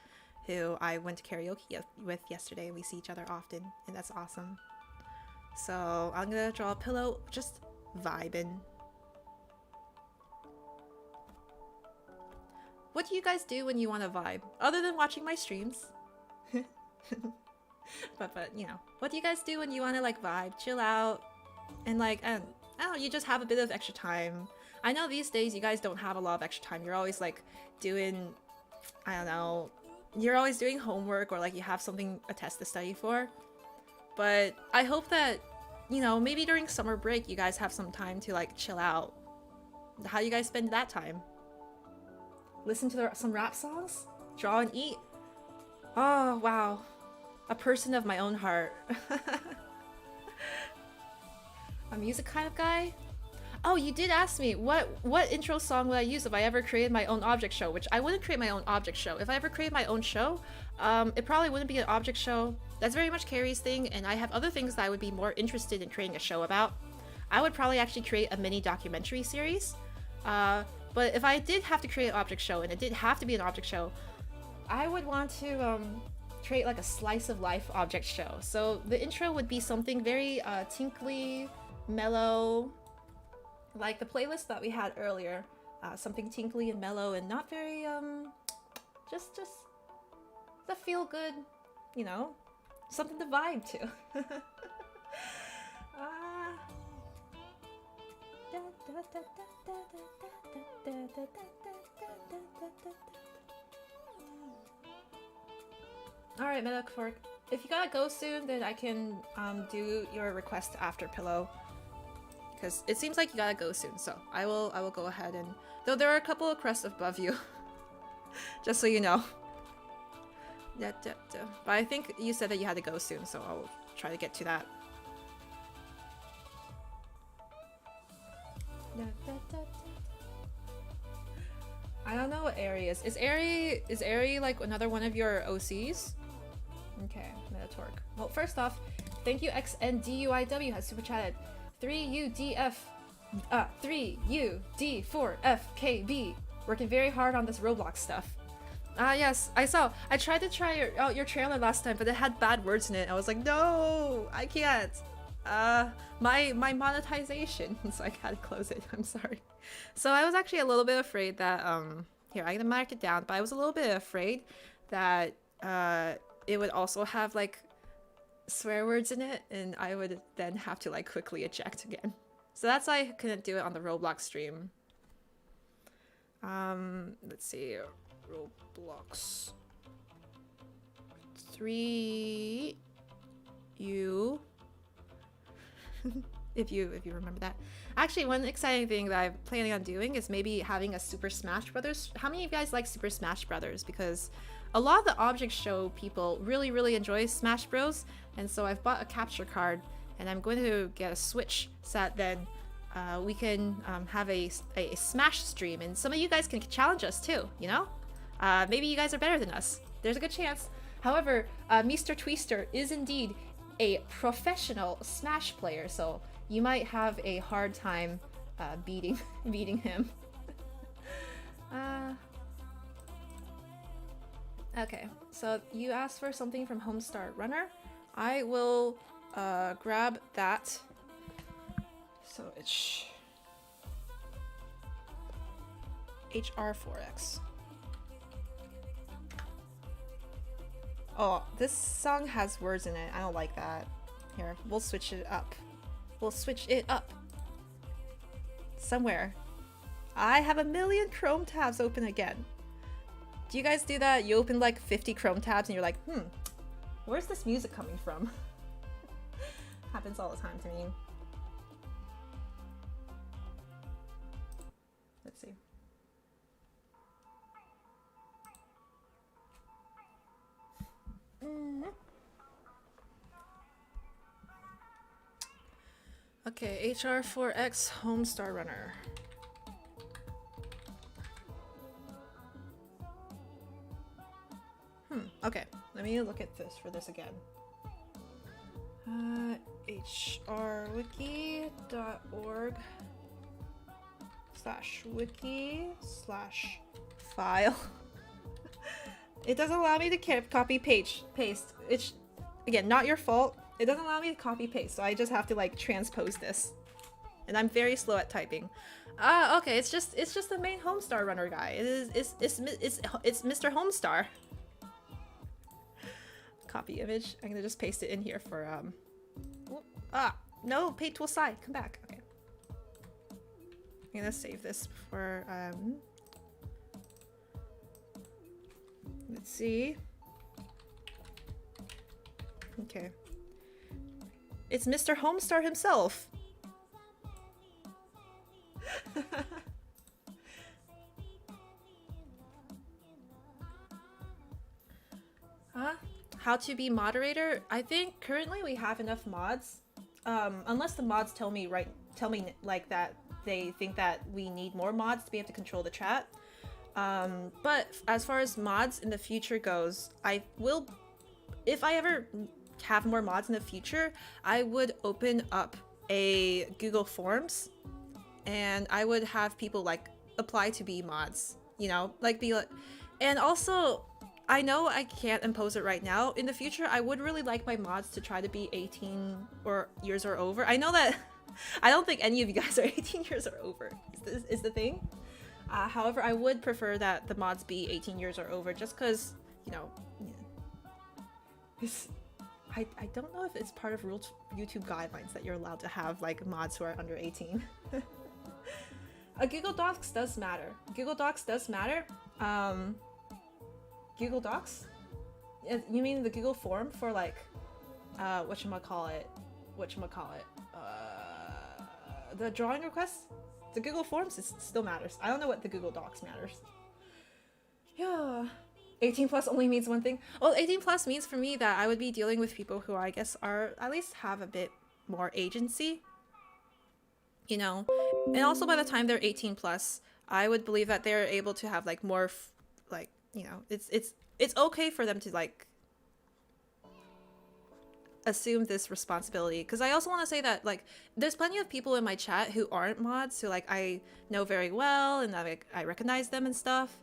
who I went to karaoke with yesterday. We see each other often, and that's awesome. So I'm gonna draw a Pillow, just vibing. What do you guys do when you want to vibe, other than watching my streams? but you know, what do you guys do when you want to like vibe, chill out, and like, I don't know, you just have a bit of extra time? I know these days you guys don't have a lot of extra time. You're always like doing, I don't know, you're always doing homework or like you have a test to study for. But I hope that, you know, maybe during summer break you guys have some time to like chill out. How do you guys spend that time? Listen to some rap songs? Draw and eat? Oh, wow. A person of my own heart. A music kind of guy? Oh, you did ask me what intro song would I use if I ever created my own object show, which I wouldn't create my own object show. If I ever create my own show, it probably wouldn't be an object show. That's very much Carrie's thing, and I have other things that I would be more interested in creating a show about. I would probably actually create a mini documentary series. But if I did have to create an object show, and it did have to be an object show, I would want to create like a slice of life object show. So the intro would be something very tinkly, mellow, like the playlist that we had earlier. Something tinkly and mellow and not very just the feel good, you know, something to vibe to. Alright, Metaphoric. If you gotta go soon, then I can do your request after Pillow. Because it seems like you gotta go soon, so I will go ahead and... Though there are a couple of crests above you. Just so you know. But I think you said that you had to go soon, so I'll try to get to that. I don't know what Airy is. Is Airy like another one of your OCs? Okay, Metatorque. Well, first off, thank you XNDUIW has super chatted. 3UD4FKB. Working very hard on this Roblox stuff. Yes, I saw. I tried to try out your trailer last time, but it had bad words in it. I was like, no, I can't. My monetization, so I gotta close it. I'm sorry. So I was actually a little bit afraid that here, I'm gonna mark it down, but I was a little bit afraid that it would also have like swear words in it, and I would then have to like quickly eject again. So that's why I couldn't do it on the Roblox stream. Let's see, Roblox 3 U. if you remember that. Actually, one exciting thing that I'm planning on doing is maybe having a Super Smash Brothers. How many of you guys like Super Smash Brothers? Because a lot of the object show people really enjoy Smash Bros. And so I've bought a capture card, and I'm going to get a Switch so that then we can have a Smash stream, and some of you guys can challenge us too, you know? Maybe you guys are better than us. There's a good chance. However, Mr. Twister is indeed a professional Smash player, so you might have a hard time beating him. Okay, so you asked for something from Homestar Runner. I will grab that. So it's HR4X. Oh, this song has words in it. I don't like that. Here, we'll switch it up. We'll switch it up. Somewhere. I have a million Chrome tabs open again. Do you guys do that? You open like 50 Chrome tabs and you're like, where's this music coming from? Happens all the time to me. Let's see. Okay, HR4X Homestar Runner. Okay, let me look at this for this again. hrwiki.org/wiki/file. It doesn't allow me to copy paste. It's, again, not your fault. It doesn't allow me to copy paste, so I just have to like transpose this. And I'm very slow at typing. Okay, it's just the main Homestar Runner guy. It's Mr. Homestar. Copy image. I'm gonna just paste it in here for no, paint tool side. Come back. Okay. I'm gonna save this for let's see. Okay. It's Mr. Homestar himself. Huh? How to be moderator? I think currently we have enough mods. unless the mods tell me like that they think that we need more mods to be able to control the chat. But as far as mods in the future goes, I will, if I ever have more mods in the future, I would open up a Google Forms, and I would have people like apply to be mods, you know, like be like, and also I know I can't impose it right now. In the future, I would really like my mods to try to be 18 or years or over. I know that I don't think any of you guys are 18 years or over is the thing. However, I would prefer that the mods be 18 years or over, just because, you know, I don't know if it's part of YouTube guidelines that you're allowed to have like mods who are under 18. Google Docs does matter. Google Docs does matter. Google Docs? You mean the Google form for like, whatchamacallit? The drawing requests? The Google Forms still matters. I don't know what the Google Docs matters. Yeah. 18 plus only means one thing. Well, 18 plus means for me that I would be dealing with people who I guess are at least have a bit more agency. You know? And also by the time they're 18 plus, I would believe that they're able to have like more like, you know, it's okay for them to like assume this responsibility, because I also want to say that like there's plenty of people in my chat who aren't mods who like I know very well and like I recognize them and stuff.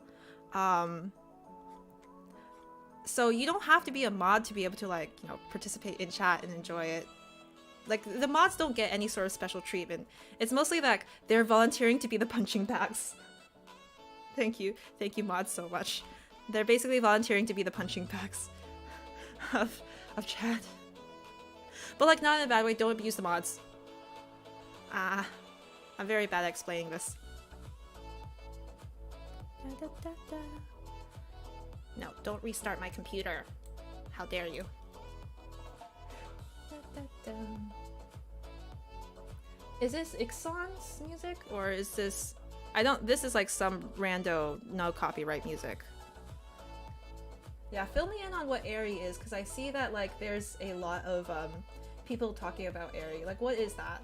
So you don't have to be a mod to be able to like, you know, participate in chat and enjoy it. Like the mods don't get any sort of special treatment. It's mostly that they're volunteering to be the punching bags. Thank you mods so much. They're basically volunteering to be the punching bags of chat. But like not in a bad way, don't abuse the mods. I'm very bad at explaining this. No, don't restart my computer. How dare you. Is this Ixon's music? Or is this... this is like some rando no copyright music. Yeah, fill me in on what Airy is, because I see that like there's a lot of people talking about Airy. Like, what is that?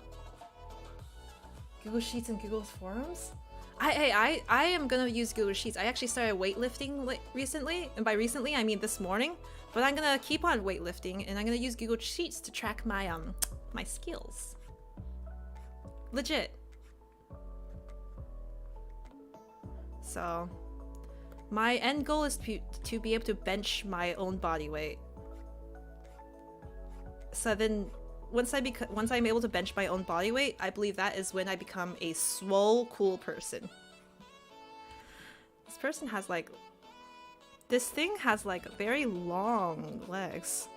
Google Sheets and Google Forums? I am gonna use Google Sheets. I actually started weightlifting recently, and by recently I mean this morning. But I'm gonna keep on weightlifting, and I'm gonna use Google Sheets to track my my skills. Legit. So, my end goal is to be able to bench my own body weight. So then, once I'm able to bench my own body weight, I believe that is when I become a swole, cool person. This person has like... This thing has like very long legs.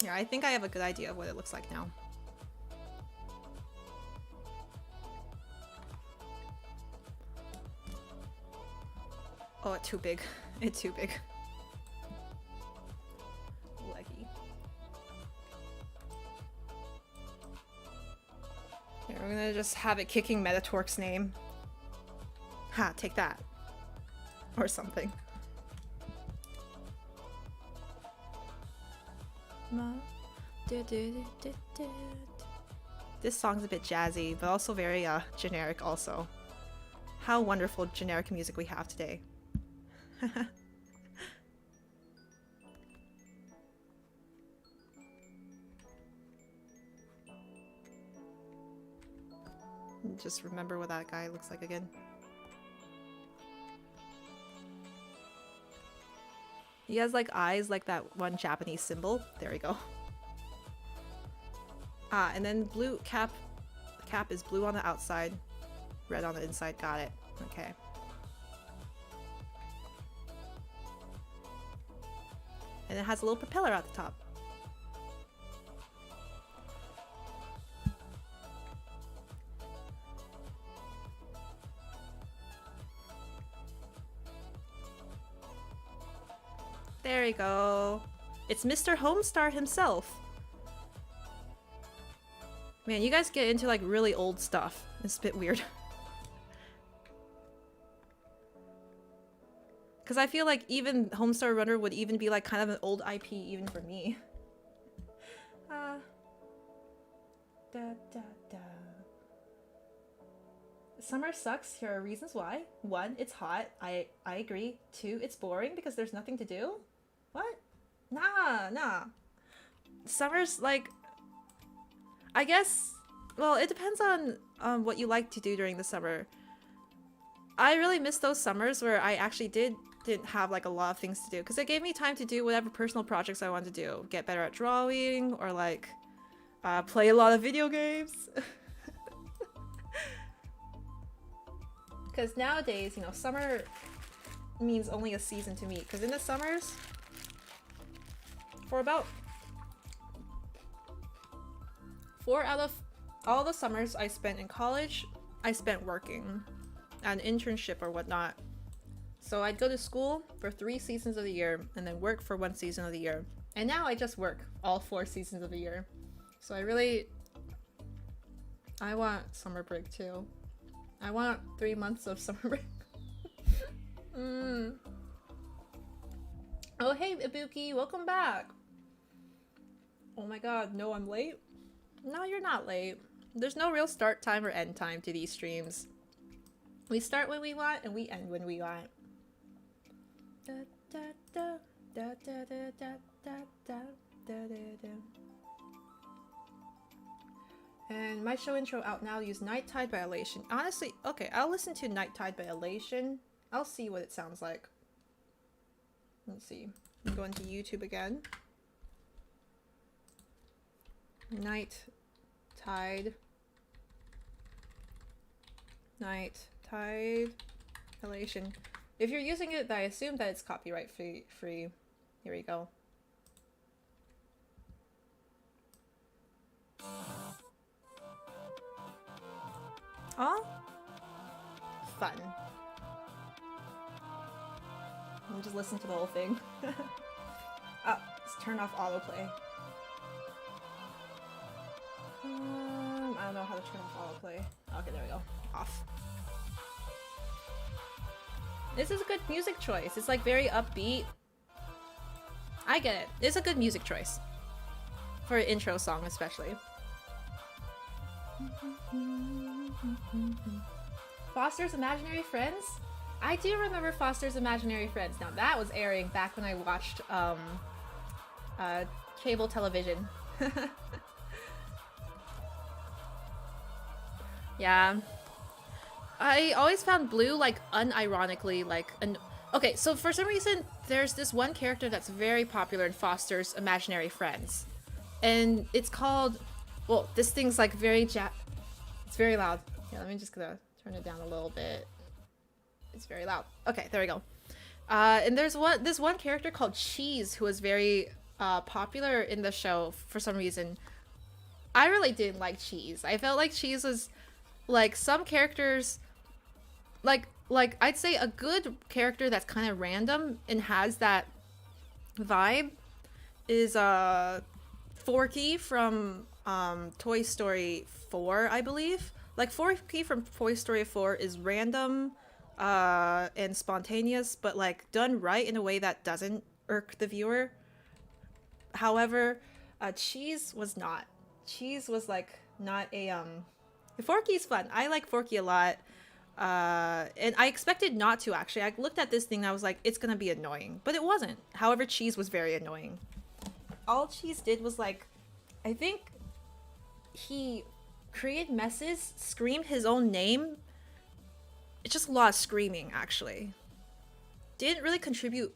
Yeah, I think I have a good idea of what it looks like now. Oh, it's too big. It's too big. Leggy. Here, we're gonna just have it kicking Metatorque's name. Ha, take that. Or something. This song's a bit jazzy, but also very generic also. How wonderful generic music we have today. Just remember what that guy looks like again. He has like eyes like that one Japanese symbol. There we go. And then blue cap. The cap is blue on the outside, red on the inside. Got it. Okay. And it has a little propeller at the top. There you go. It's Mr. Homestar himself. Man, you guys get into like really old stuff. It's a bit weird. Because I feel like even Homestar Runner would even be like kind of an old IP even for me. Da, da, da. Summer sucks. Here are reasons why. 1, it's hot. I agree. 2, it's boring because there's nothing to do. What? Nah. Summer's like, I guess, well, it depends on what you like to do during the summer. I really miss those summers where I actually didn't have like a lot of things to do, because it gave me time to do whatever personal projects I wanted to do. Get better at drawing, or like play a lot of video games. Because nowadays, you know, summer means only a season to me. Because in the summers, for about 4 out of all the summers I spent in college, I spent working, an internship or whatnot. So I'd go to school for 3 seasons of the year and then work for 1 season of the year. And now I just work all 4 seasons of the year. So I want summer break too. I want 3 months of summer break. Oh, hey, Ibuki, welcome back. Oh my god, no, I'm late? No, you're not late. There's no real start time or end time to these streams. We start when we want and we end when we want. Da, da, da, da, da, da, da, da, da, da, da. And my show intro out now, use Night Tide by Elation. Honestly, okay, I'll listen to Night Tide by Elation. I'll see what it sounds like. Let's see. I'm going to YouTube again. Night Tide. Night Tide Elation. If you're using it, I assume that it's copyright free. Here we go. Oh, fun. I'll just listen to the whole thing. Oh, let's turn off autoplay. I don't know how to turn off autoplay. Okay, there we go. Off. This is a good music choice. It's like very upbeat. I get it. It's a good music choice. For an intro song, especially. Foster's Imaginary Friends? I do remember Foster's Imaginary Friends. Now that was airing back when I watched cable television. Yeah. I always found Blue like unironically like an okay, so for some reason there's this one character that's very popular in Foster's Imaginary Friends. And it's called, well, this thing's like very it's very loud. Yeah, let me just gonna turn it down a little bit. It's very loud. Okay, there we go. And there's this one character called Cheese who was very popular in the show for some reason. I really didn't like Cheese. I felt like Cheese was like some characters, like I'd say a good character that's kind of random and has that vibe is Forky from Toy Story 4, I believe. Like Forky from Toy Story 4 is random and spontaneous, but like done right in a way that doesn't irk the viewer. However, Cheese was not. Cheese was like not a Forky's fun. I like Forky a lot. And I expected not to, actually. I looked at this thing and I was like, it's gonna be annoying. But it wasn't. However, Cheese was very annoying. All Cheese did was like, I think he created messes, screamed his own name. It's just a lot of screaming, actually. Didn't really contribute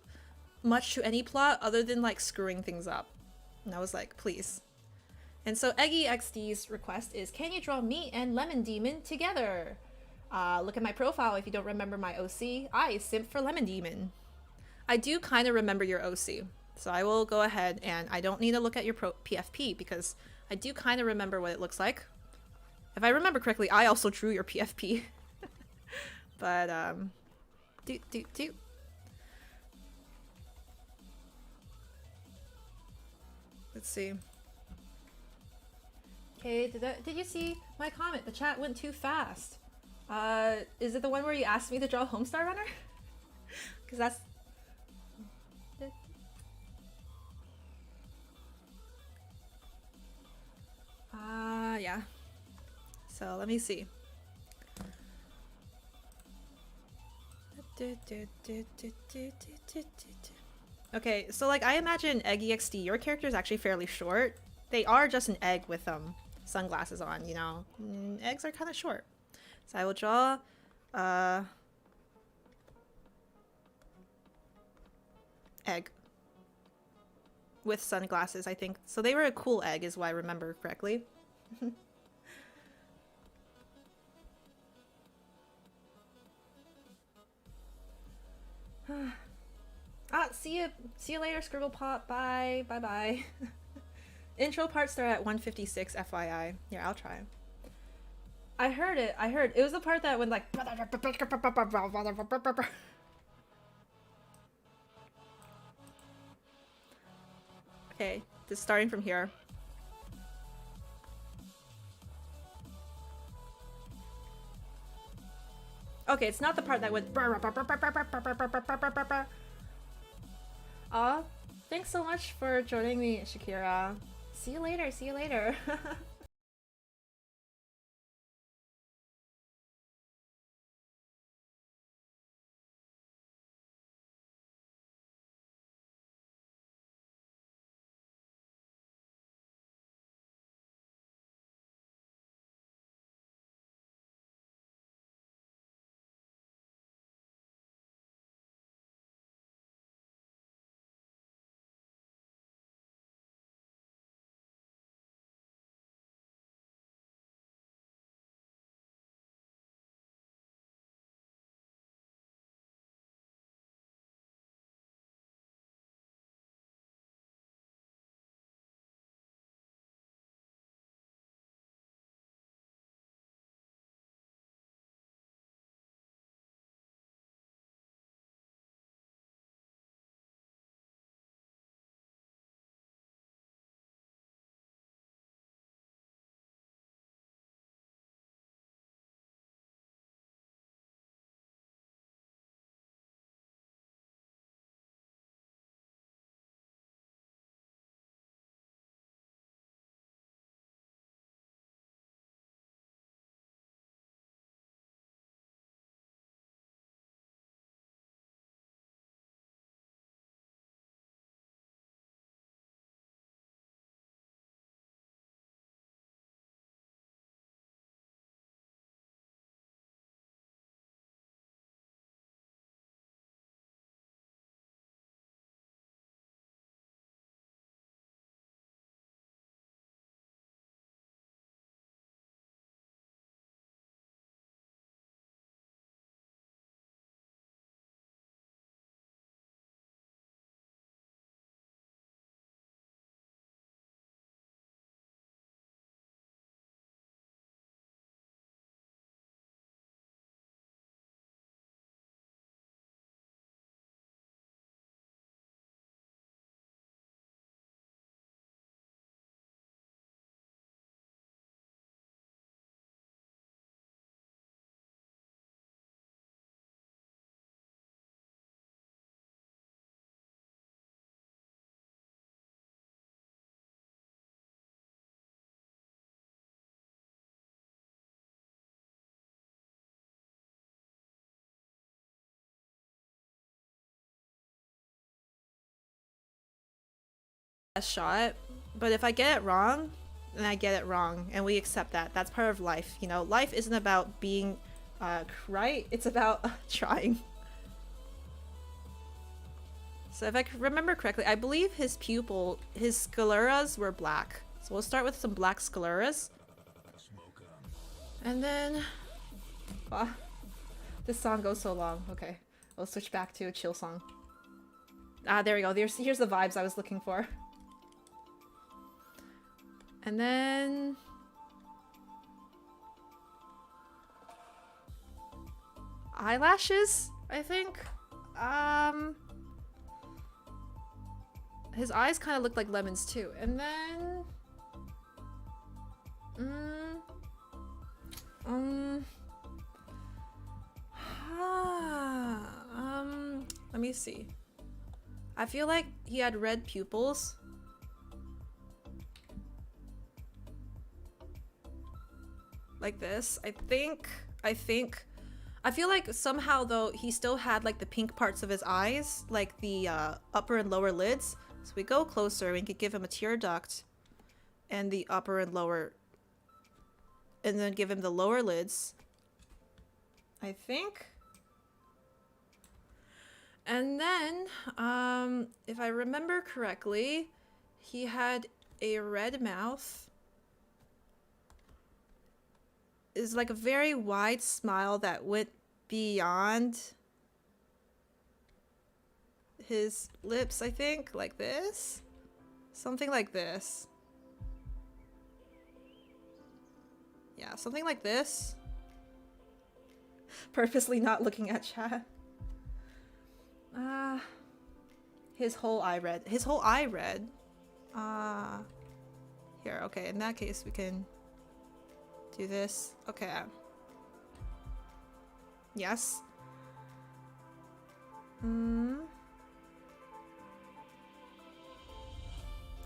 much to any plot other than like screwing things up. And I was like, please. And so Eggy XD's request is, can you draw me and Lemon Demon together? Look at my profile if you don't remember my OC. I simp for Lemon Demon. I do kind of remember your OC. So I will go ahead and I don't need to look at your PFP because I do kind of remember what it looks like. If I remember correctly, I also drew your PFP. But, let's see. Okay, did you see my comment? The chat went too fast. Is it the one where you asked me to draw Homestar Runner? Because Yeah. So let me see. Okay, so like I imagine Egg EXD, your character is actually fairly short. They are just an egg with sunglasses on, you know. Eggs are kind of short. So I will draw egg with sunglasses, I think. So they were a cool egg is what I remember correctly. See you later, Scribblepop. Bye. Bye. Intro part start at 156, FYI. Yeah, I'll try. I heard it. It was the part that went like. Okay, just starting from here. Okay, it's not the part that went. Aw, thanks so much for joining me, Shakira. See you later. Shot, but if I get it wrong, then I get it wrong, and we accept that. That's part of life, you know. Life isn't about being right, it's about trying. So if I remember correctly, I believe his scleras were black. So we'll start with some black scleras. And then... this song goes so long. Okay, we'll switch back to a chill song. Ah, there we go. Here's the vibes I was looking for. And then... eyelashes, I think? His eyes kind of look like lemons too. And then... let me see. I feel like he had red pupils. like this. I feel like somehow though he still had like the pink parts of his eyes, like the upper and lower lids. So we go closer, we could give him a tear duct and the upper and lower, and then give him the lower lids, I think. And then, if I remember correctly, he had a red mouth. Is like a very wide smile that went beyond his lips, I think, like this. Something like this. Yeah, something like this. Purposely not looking at chat. His whole eye red. His whole eye red. Here, okay, in that case we can do this. Okay. Yes.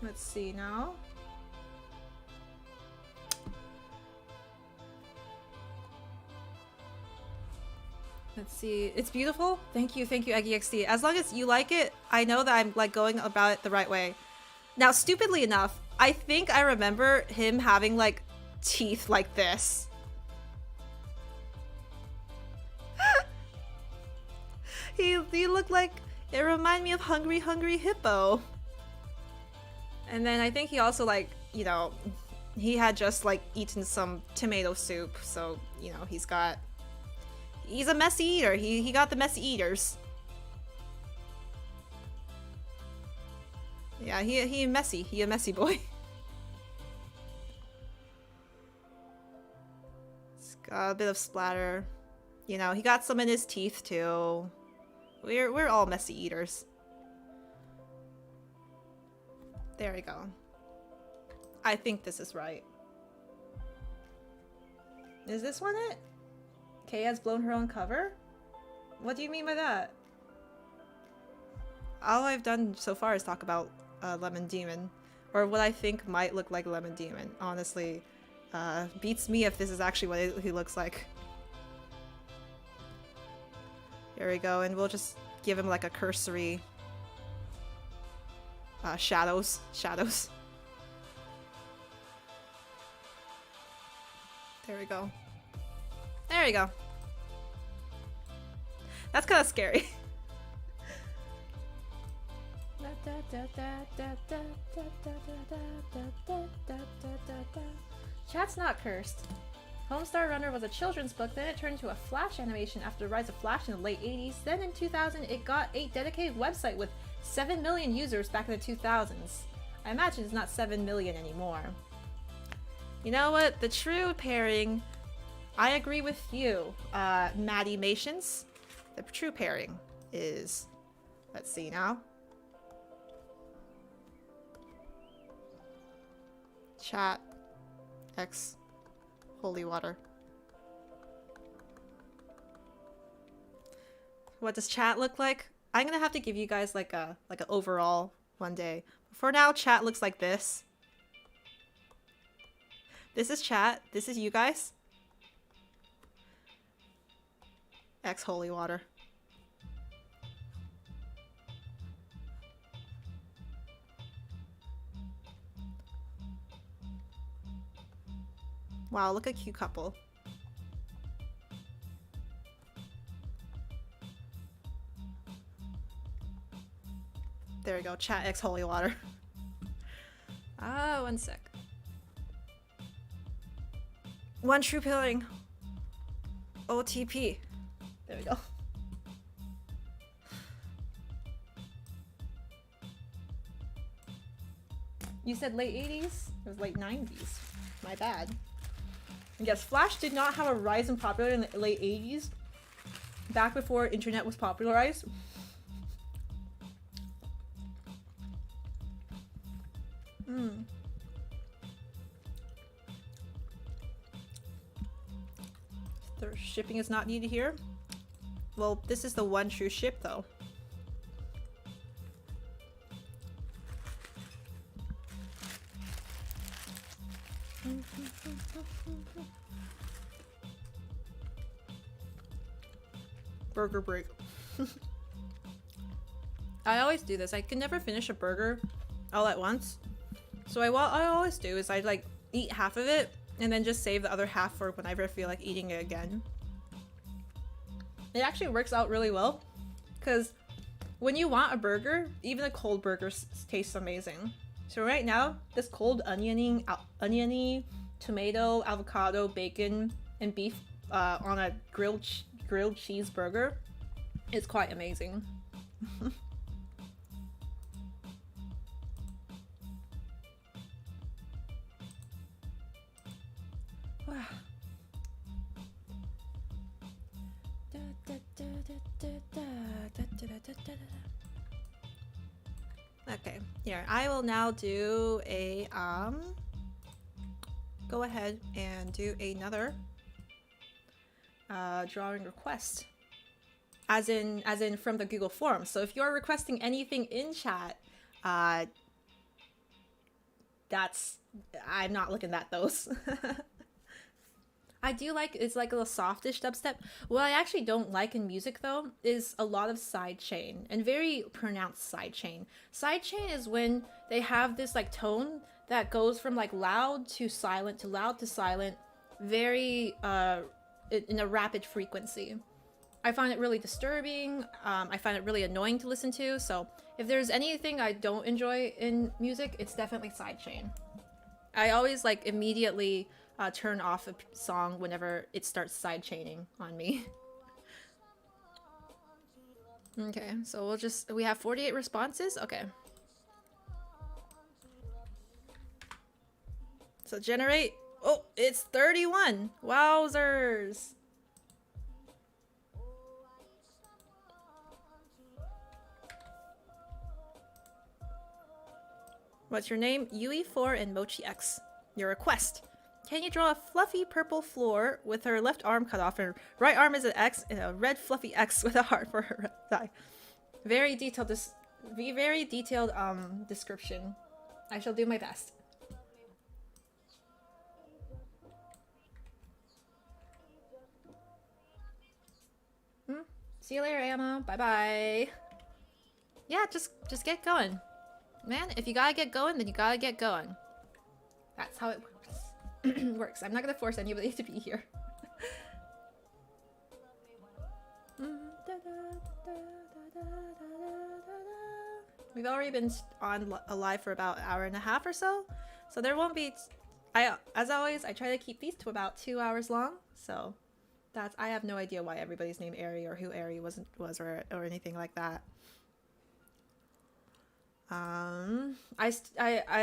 Let's see now. Let's see. It's beautiful. Thank you, EggyXD. As long as you like it, I know that I'm like going about it the right way. Now, stupidly enough, I think I remember him having like teeth like this. He looked like, it reminded me of Hungry Hungry Hippo. And then I think he also like, you know, he had just like eaten some tomato soup, so you know he's a messy eater. He got the messy eaters. Yeah, he a messy boy. It's got a bit of splatter. You know, he got some in his teeth too. We're all messy eaters. There we go. I think this is right. Is this one it? Kay has blown her own cover? What do you mean by that? All I've done so far is talk about Lemon Demon, or what I think might look like Lemon Demon. Honestly, beats me if this is actually what he looks like. Here we go, and we'll just give him like a cursory shadows. There we go. There we go. That's kind of scary. Chat's not cursed. Homestar Runner was a children's book, then it turned into a Flash animation after the rise of Flash in the late 80s. Then in 2000, it got a dedicated website with 7 million users back in the 2000s. I imagine it's not 7 million anymore. You know what? The true pairing, I agree with you, Maddie Mations. The true pairing is, let's see now. Chat X Holy Water. What does chat look like? I'm gonna have to give you guys like an overall one day. For now, chat looks like this. This is chat. This is you guys. X Holy Water. Wow, look at cute couple. There we go, chat X Holy Water. One sec. One true pairing. OTP. There we go. You said late 80s? It was late 90s. My bad. Yes, Flash did not have a rise in popularity in the late 80s. Back before internet was popularized. The shipping is not needed here. Well, this is the one true ship though. Burger break. I always do this. I can never finish a burger all at once. So what I always do is I like eat half of it and then just save the other half for whenever I feel like eating it again. It actually works out really well because when you want a burger, even a cold burger tastes amazing. So right now, this cold oniony, tomato, avocado, bacon, and beef on a grilled cheeseburger is quite amazing. Okay, here I will now do a go ahead and do another drawing request, as in from the Google Forms. So if you're requesting anything in chat, I'm not looking at those. I do like, it's like a little softish dubstep. What I actually don't like in music though is a lot of sidechain, and very pronounced sidechain. Sidechain is when they have this like tone that goes from like loud to silent to loud to silent, very in a rapid frequency. I find it really disturbing. I find it really annoying to listen to. So if there's anything I don't enjoy in music, it's definitely sidechain. I always like immediately turn off a song whenever it starts sidechaining on me. Okay, so we have 48 responses. Okay. So generate. Oh, it's 31. Wowzers. What's your name? UE4 and Mochi X. Your request. Can you draw a fluffy purple floor with her left arm cut off? Her right arm is an X and a red fluffy X with a heart for her thigh. Very detailed description. I shall do my best. See you later, Anna. Bye bye. Yeah, just get going. Man, if you gotta get going, then you gotta get going. That's how it works. Works. I'm not gonna force anybody to be here. We've already been on live for about an hour and a half or so, so there won't be. As always, I try to keep these to about 2 hours long. So I have no idea why everybody's named Ari or who Ari was or anything like that. I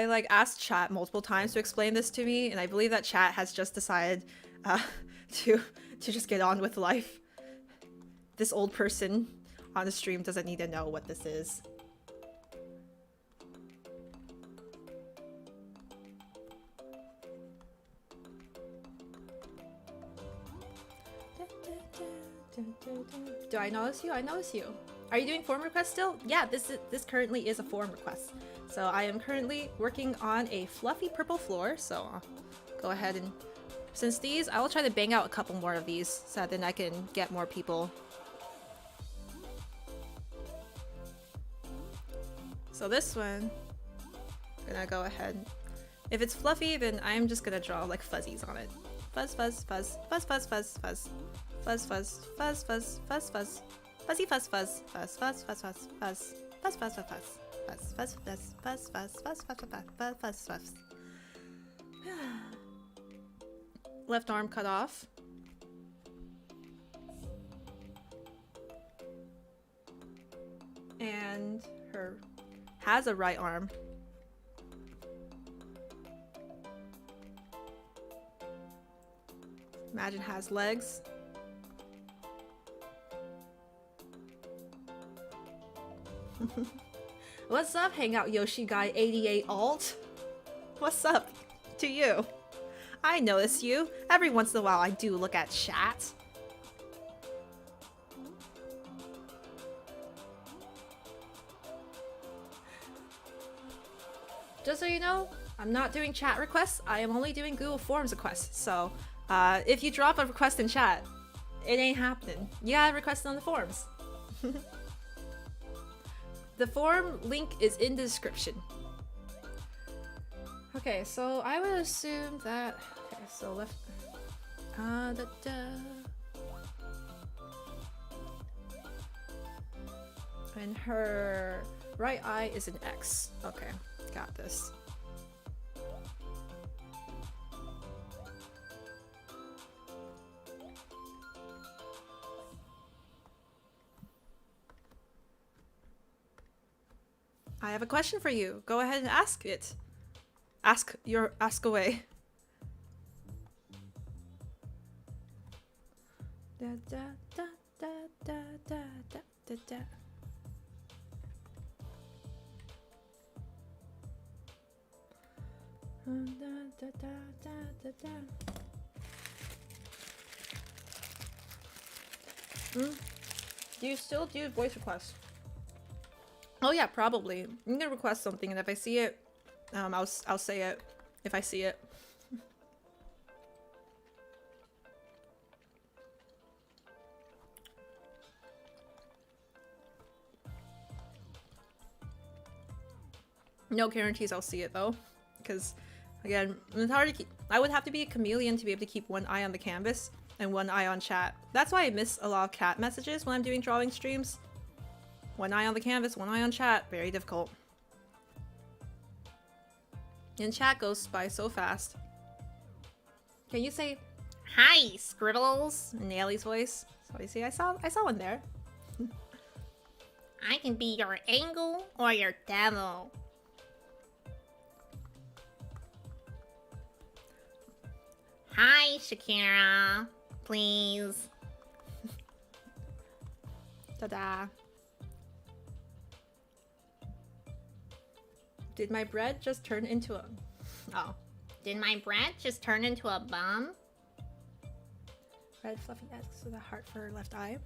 like asked chat multiple times to explain this to me, and I believe that chat has just decided to just get on with life. This old person on the stream doesn't need to know what this is. Do I notice you? I notice you. Are you doing form requests still? Yeah, this currently is a form request. So I am currently working on a fluffy purple floor. So I'll go ahead and, since these, I will try to bang out a couple more of these so that then I can get more people. So this one, I'm gonna go ahead. If it's fluffy, then I'm just gonna draw like fuzzies on it. Fuzz, fuzz, fuzz, fuzz, fuzz, fuzz, fuzz, fuzz, fuzz, fuzz, fuzz, fuzz, fuzz. Fuzzy fuzz fuzz fuzz fuzz fuzz fuzz fuzz fuzz fuzz fuzz fuzz fuzz fuzz fuzz fuzz fuzz fuzz fuzz fuzz. Left arm cut off. And her has a right arm. Imagine has legs. What's up, Hangout Yoshi Guy 88 alt? What's up to you? I notice you. Every once in a while I do look at chat. Just so you know, I'm not doing chat requests. I am only doing Google Forms requests. So if you drop a request in chat, it ain't happening. You gotta request it on the forums. The forum link is in the description. Okay, so I would assume that. Okay, so left. And her right eye is an X. Okay, got this. I have a question for you. Go ahead and ask it. Ask away. Da, da, da, da, da, da, da, da, da. Do you still do voice requests? Oh yeah, probably. I'm gonna request something, and if I see it, I'll say it if I see it. No guarantees I'll see it though, because again, it's hard to keep. I would have to be a chameleon to be able to keep one eye on the canvas and one eye on chat. That's why I miss a lot of cat messages when I'm doing drawing streams. One eye on the canvas, one eye on chat. Very difficult. And chat goes by so fast. Can you say, "Hi, Scribbles"? In Nailie's voice. So you see, I saw one there. I can be your angel or your devil. Hi, Shakira. Please. Ta-da. Did my bread just turn into a... Oh. Did my bread just turn into a bum? Red fluffy X with a heart for her left eye.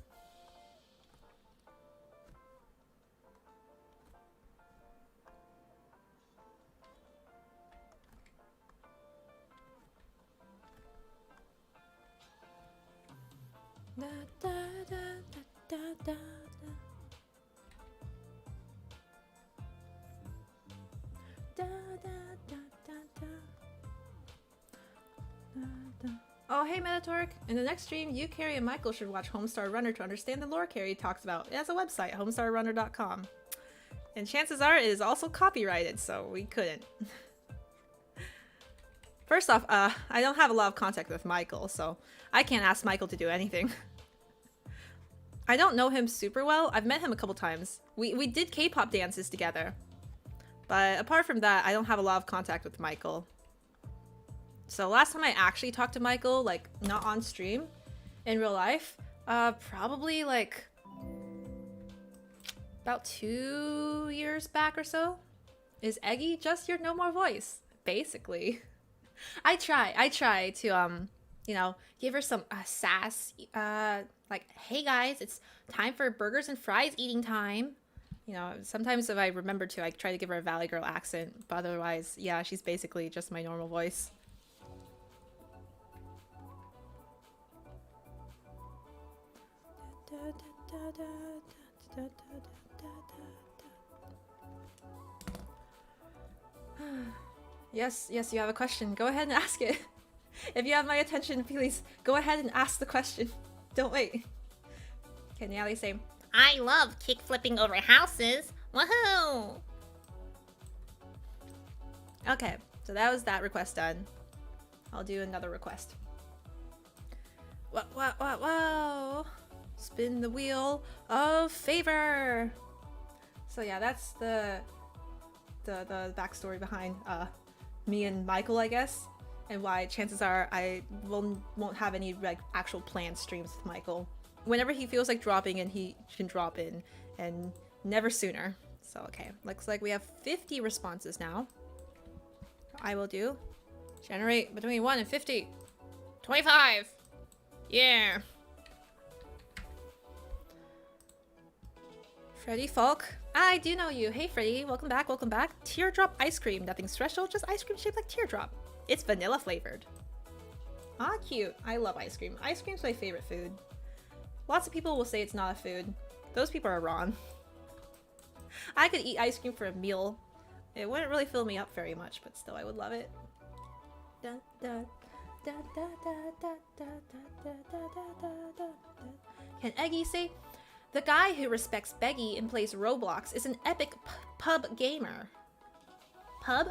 Da, da, da, da, da, da. Da, da, da, da, da. Da, da. Oh, hey Metatoric! In the next stream, you, Carrie, and Michael should watch Homestar Runner to understand the lore Carrie talks about. It has a website, homestarrunner.com. And chances are it is also copyrighted, so we couldn't. First off, I don't have a lot of contact with Michael, so I can't ask Michael to do anything. I don't know him super well. I've met him a couple times. We did K-pop dances together. But apart from that, I don't have a lot of contact with Michael. So last time I actually talked to Michael, like not on stream, in real life, probably like about 2 years back or so. Is Eggy just your no more voice? Basically. I try to, you know, give her some sass, like, hey guys, it's time for burgers and fries eating time. You know, sometimes if I remember to, I try to give her a Valley Girl accent, but otherwise, yeah, she's basically just my normal voice. Yes, you have a question. Go ahead and ask it. If you have my attention, please go ahead and ask the question. Don't wait. Can Yali say, I love kick flipping over houses. Woohoo! okay, so that was that request done. I'll do another request. Whoa. Spin the wheel of favor. So yeah, that's the backstory behind me and Michael, I guess, and why chances are I won't have any like actual planned streams with Michael. Whenever he feels like dropping in, he can drop in, and never sooner. So okay, looks like we have 50 responses now. I will do generate between 1 and 50. 25. Yeah. Freddy Falk. I do know you. Hey Freddy, welcome back, welcome back. Teardrop ice cream, nothing special, just ice cream shaped like teardrop. It's vanilla flavored. Ah, cute. I love ice cream. Ice cream's my favorite food. Lots of people will say it's not a food. Those people are wrong. I could eat ice cream for a meal. It wouldn't really fill me up very much, but still I would love it. Dun, dun, dun, dun, dun, dun, dun, dun, dun, dun, dun. Can Eggy say, the guy who respects Beggy and plays Roblox is an epic pub gamer. Pub?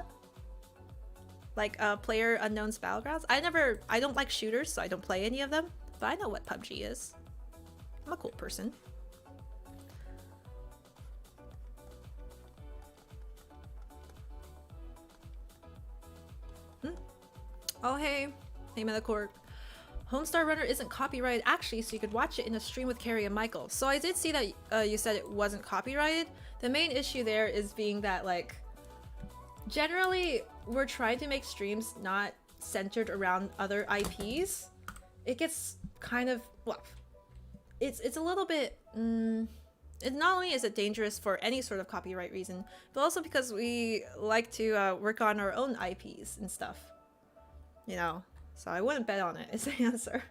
Like Player Unknown's Battlegrounds? I don't like shooters, so I don't play any of them. But I know what PUBG is. I'm a cool person. Oh hey, name of the court. Homestar Runner isn't copyrighted actually, so you could watch it in a stream with Carrie and Michael. So I did see that you said it wasn't copyrighted. The main issue there is being that, like, generally we're trying to make streams not centered around other IPs. It gets kind of, well, it's a little bit, not only is it dangerous for any sort of copyright reason, but also because we like to work on our own IPs and stuff. You know, so I wouldn't bet on it is the answer.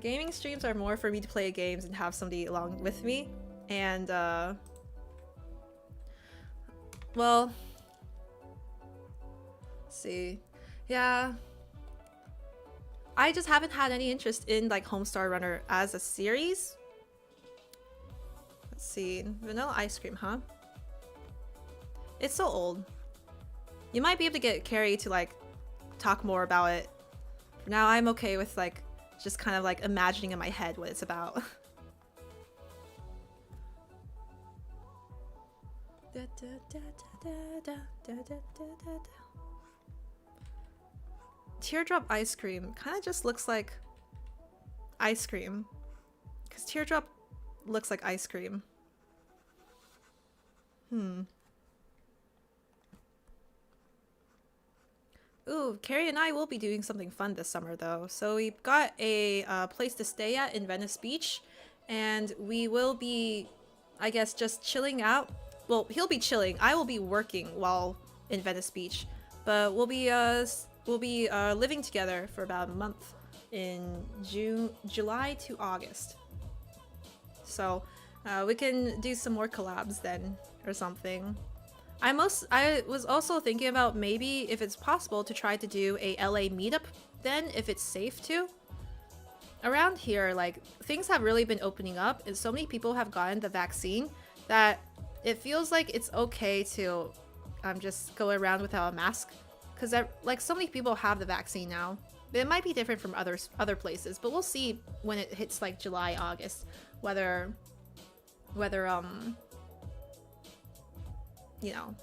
Gaming streams are more for me to play games and have somebody along with me. And, well, let's see. Yeah. I just haven't had any interest in, like, Homestar Runner as a series. Let's see. Vanilla ice cream, huh? It's so old. You might be able to get Carrie to, like, talk more about it. For now, I'm okay with, like, just kind of, like, imagining in my head what it's about. Teardrop ice cream kind of just looks like ice cream. Because teardrop looks like ice cream. Ooh, Carrie and I will be doing something fun this summer though. So we've got a place to stay at in Venice Beach, and we will be, I guess, just chilling out. Well, he'll be chilling. I will be working while in Venice Beach, but we'll be living together for about a month in July to August. So we can do some more collabs then or something. I was also thinking about maybe if it's possible to try to do a LA meetup then, if it's safe to. Around here, like, things have really been opening up and so many people have gotten the vaccine that it feels like it's okay to just go around without a mask. Because like, so many people have the vaccine now. It might be different from other places, but we'll see when it hits like July, August, whether you know,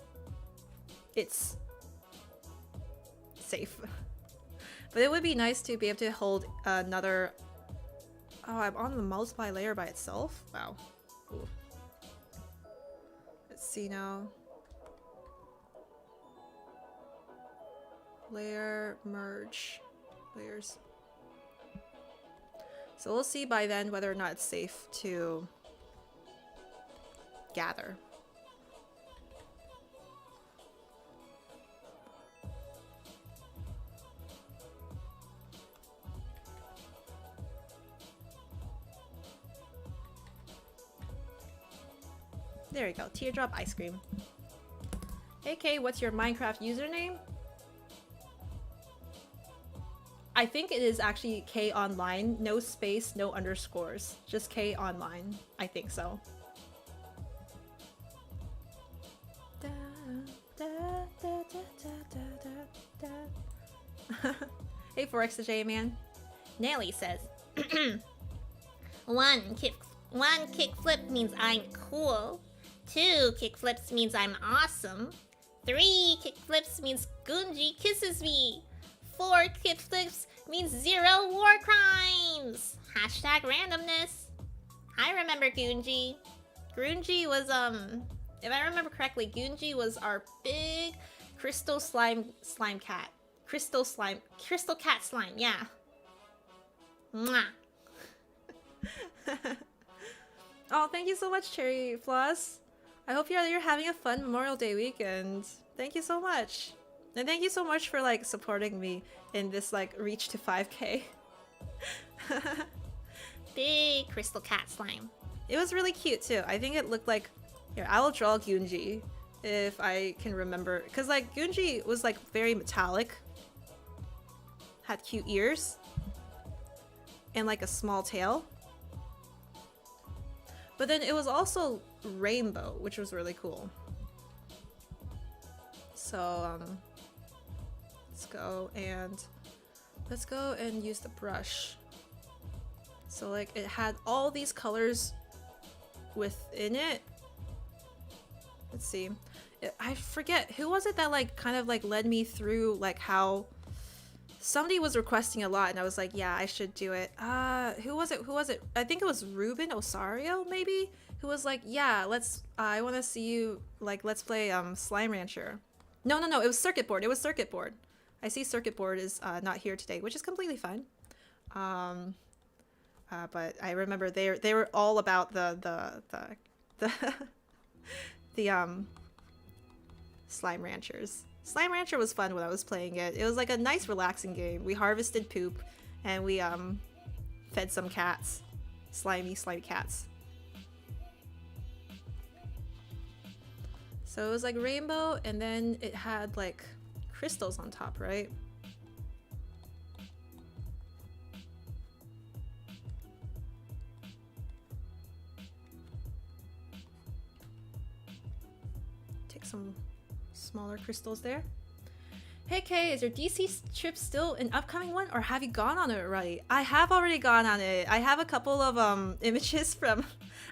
it's safe. But it would be nice to be able to hold another... Oh, I'm on the multiply layer by itself? Wow. Ooh. Let's see now. Layer, merge, layers. So we'll see by then whether or not it's safe to gather. There we go, teardrop ice cream. Hey Kay, what's your Minecraft username? I think it is actually K Online, no space, no underscores, just K Online. I think so. Hey 4xj man. Nelly says, one kickflip means I'm cool. 2 kickflips means I'm awesome. 3 kickflips means Gunji kisses me. 4 kickflips means 0 war crimes. Hashtag randomness. I remember Gunji. Gunji was, if I remember correctly, Gunji was our big crystal slime cat. Crystal cat slime, yeah. Mwah. Oh, thank you so much, Cherry Floss. I hope you're having a fun Memorial Day weekend. Thank you so much. And thank you so much for, like, supporting me in this, like, reach to 5K. big crystal cat slime. It was really cute too. I think it looked like... Here, I will draw Gunji if I can remember. Because like Gunji was like very metallic. Had cute ears. And like a small tail. But then it was also rainbow, which was really cool. So let's go and use the brush. So like it had all these colors within it. Let's see. I forget who was it that like kind of like led me through like how somebody was requesting a lot and I was like, yeah, I should do it. Who was it? I think it was Ruben Osario maybe, who was like, yeah, I want to see you, like, let's play Slime Rancher. No, it was Circuit Board. I see Circuit Board is not here today, which is completely fine. But I remember they were all about the Slime Ranchers. Slime Rancher was fun when I was playing it. It was like a nice relaxing game. We harvested poop and we fed some cats. Slimy cats. So it was like rainbow and then it had like crystals on top, right? Take some smaller crystals there. Hey Kay, is your DC trip still an upcoming one or have you gone on it already? I have already gone on it. I have a couple of images from...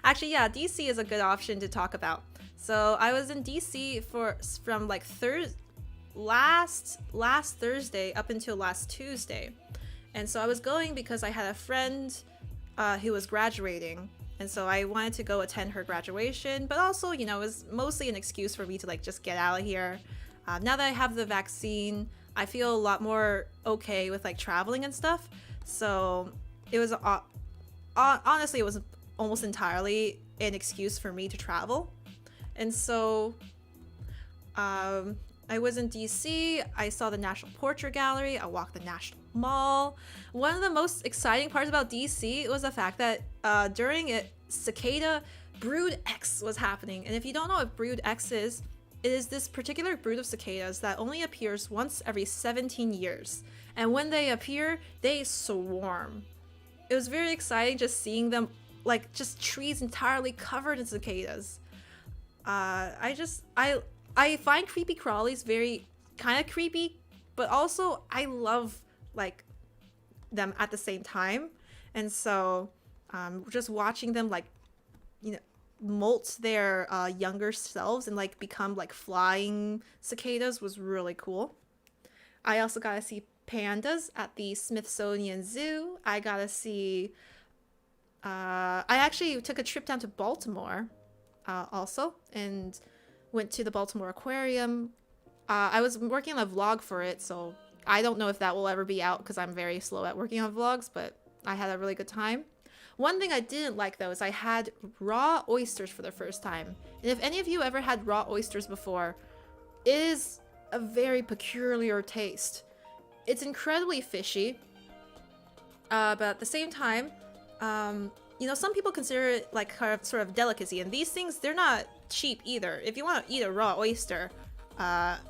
Actually, yeah, DC is a good option to talk about. So I was in DC from like last Thursday up until last Tuesday. And so I was going because I had a friend who was graduating. And so I wanted to go attend her graduation, but also, you know, it was mostly an excuse for me to like just get out of here. Now that I have the vaccine, I feel a lot more okay with like traveling and stuff. So it was, honestly, it was almost entirely an excuse for me to travel. And so I was in DC, I saw the National Portrait Gallery, I walked the National Mall. One of the most exciting parts about DC was the fact that during it, Cicada Brood X was happening. And if you don't know what Brood X is, it is this particular brood of cicadas that only appears once every 17 years. And when they appear, they swarm. It was very exciting just seeing them, like just trees entirely covered in cicadas. I find creepy crawlies very kind of creepy, but also I love like them at the same time. And so just watching them like, you know, molt their younger selves and like become like flying cicadas was really cool. I also got to see pandas at the Smithsonian Zoo. I got to see I actually took a trip down to Baltimore also and went to the Baltimore Aquarium. I was working on a vlog for it, so I don't know if that will ever be out because I'm very slow at working on vlogs, but I had a really good time. One thing I didn't like though is I had raw oysters for the first time. And if any of you ever had raw oysters before, it is a very peculiar taste. It's incredibly fishy, but at the same time, you know, some people consider it like sort of delicacy, and these things, they're not cheap either. If you want to eat a raw oyster,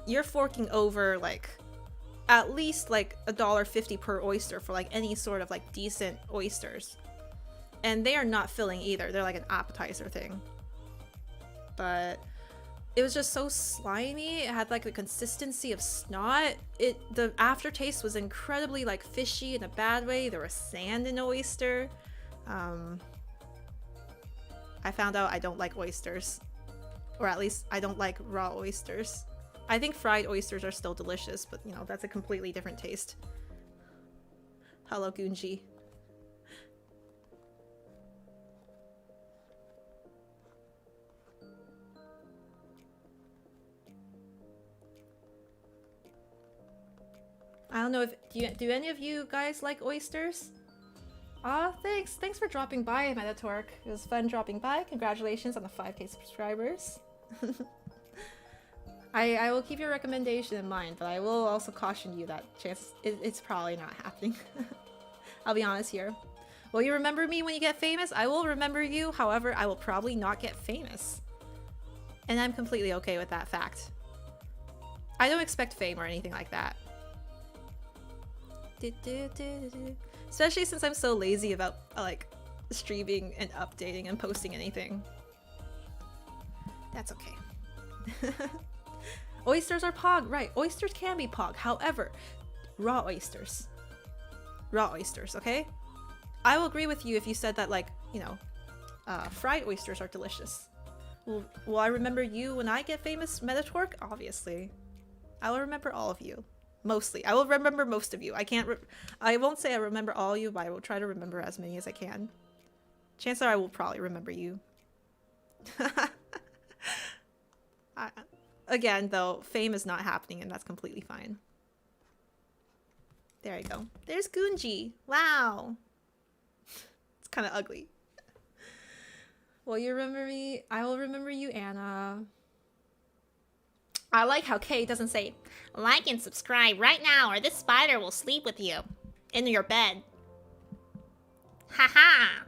you're forking over like at least like $1.50 per oyster for like any sort of like decent oysters. And they are not filling either. They're like an appetizer thing. But it was just so slimy. It had like the consistency of snot. The aftertaste was incredibly like fishy in a bad way. There was sand in the oyster. I found out I don't like oysters. Or at least I don't like raw oysters. I think fried oysters are still delicious, but you know, that's a completely different taste. Hello, Gunji. I don't know if do any of you guys like oysters? Thanks for dropping by, Metatorque. It was fun dropping by. Congratulations on the 5K subscribers. I will keep your recommendation in mind, but I will also caution you that it's probably not happening. I'll be honest here. Will you remember me when you get famous? I will remember you. However, I will probably not get famous. And I'm completely okay with that fact. I don't expect fame or anything like that. Especially since I'm so lazy about like streaming and updating and posting anything. That's okay. Oysters are pog, right? Oysters can be pog. However, raw oysters. Raw oysters, okay? I will agree with you if you said that, like, you know, fried oysters are delicious. Will I remember you when I get famous, Metatwerk? Obviously. I will remember all of you. Mostly. I will remember most of you. I won't say I remember all of you, but I will try to remember as many as I can. Chances are I will probably remember you. Again, though, fame is not happening, and that's completely fine. There you go. There's Gunji. Wow. It's kind of ugly. Will you remember me? I will remember you, Anna. I like how Kay doesn't say, like and subscribe right now or this spider will sleep with you in your bed. Haha.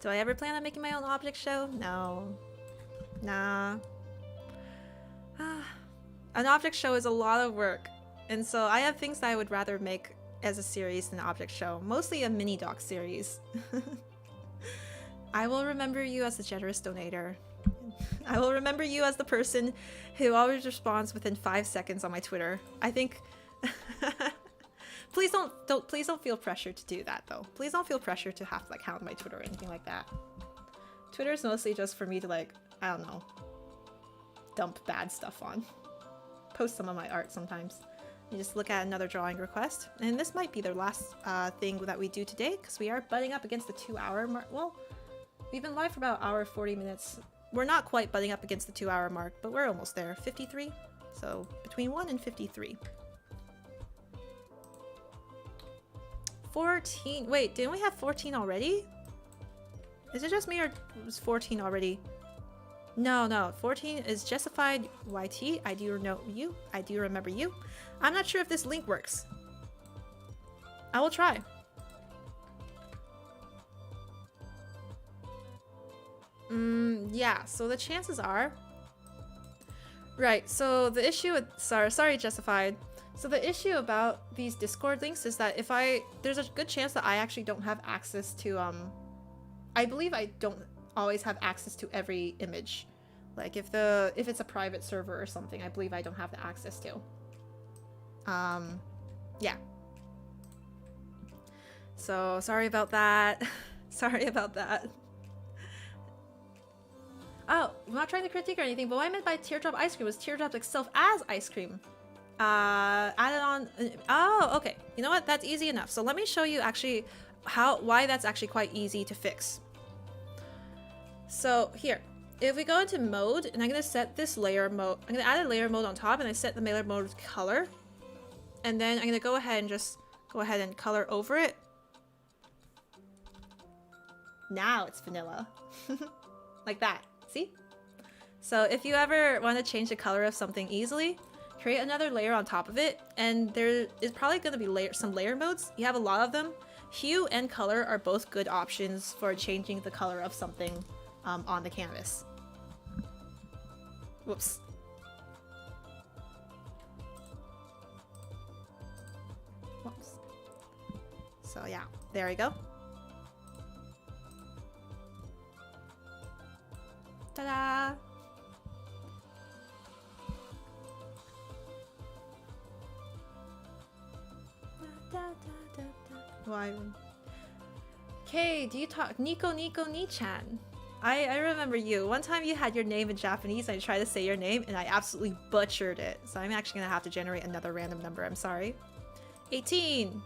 Do I ever plan on making my own object show? No. Nah. An object show is a lot of work. And so I have things that I would rather make as a series than an object show. Mostly a mini doc series. I will remember you as the generous donator. I will remember you as the person who always responds within 5 seconds on my Twitter. I think please don't feel pressure to do that though. Please don't feel pressure to have to like hound my Twitter or anything like that. Twitter is mostly just for me to like, I don't know, dump bad stuff on. Post some of my art sometimes. You just look at another drawing request. And this might be the last thing that we do today because we are butting up against the 2-hour mark. Well, we've been live for about an hour 40 minutes. We're not quite butting up against the 2-hour mark, but we're almost there. 53. So between 1 and 53. 14. Wait, didn't we have 14 already? Is it just me or was 14 already? No. 14 is Justified YT. I do know you. I do remember you. I'm not sure if this link works. I will try. Yeah, so the chances are... Right, so the issue with... Sorry, Justified. So the issue about these Discord links is that there's a good chance that I actually don't have access to, I believe I don't always have access to every image. Like, if it's a private server or something, I believe I don't have the access to. Yeah. So, sorry about that. Sorry about that. Oh, I'm not trying to critique or anything, but what I meant by teardrop ice cream was teardrop itself as ice cream. Added on... Oh, okay. You know what? That's easy enough. So let me show you actually why that's actually quite easy to fix. So here, if we go into mode, and I'm going to set this layer mode, I'm going to add a layer mode on top, and I set the layer mode color. And then I'm going to go ahead and just go ahead and color over it. Now it's vanilla. Like that. See? So if you ever want to change the color of something easily, create another layer on top of it, and there is probably going to be some layer modes. You have a lot of them. Hue and color are both good options for changing the color of something on the canvas. Whoops. Whoops. So yeah, there we go. Ta-da! Why? Okay, do you talk Nico Ni-chan? I remember you. One time you had your name in Japanese and I tried to say your name and I absolutely butchered it. So I'm actually gonna have to generate another random number. I'm sorry. 18.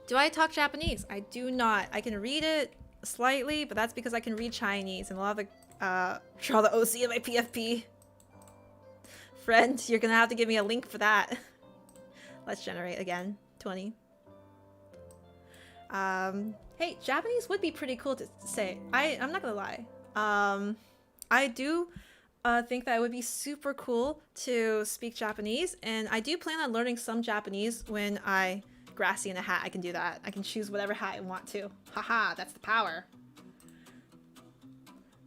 Do I talk Japanese? I do not. I can read it slightly, but that's because I can read Chinese and a lot of the draw the OC in my PFP. Friend, you're gonna have to give me a link for that. Let's generate again. 20. Hey, Japanese would be pretty cool to say. I'm not gonna lie. I do think that it would be super cool to speak Japanese, and I do plan on learning some Japanese when I Grassy in a hat, I can do that. I can choose whatever hat I want to. Haha, that's the power.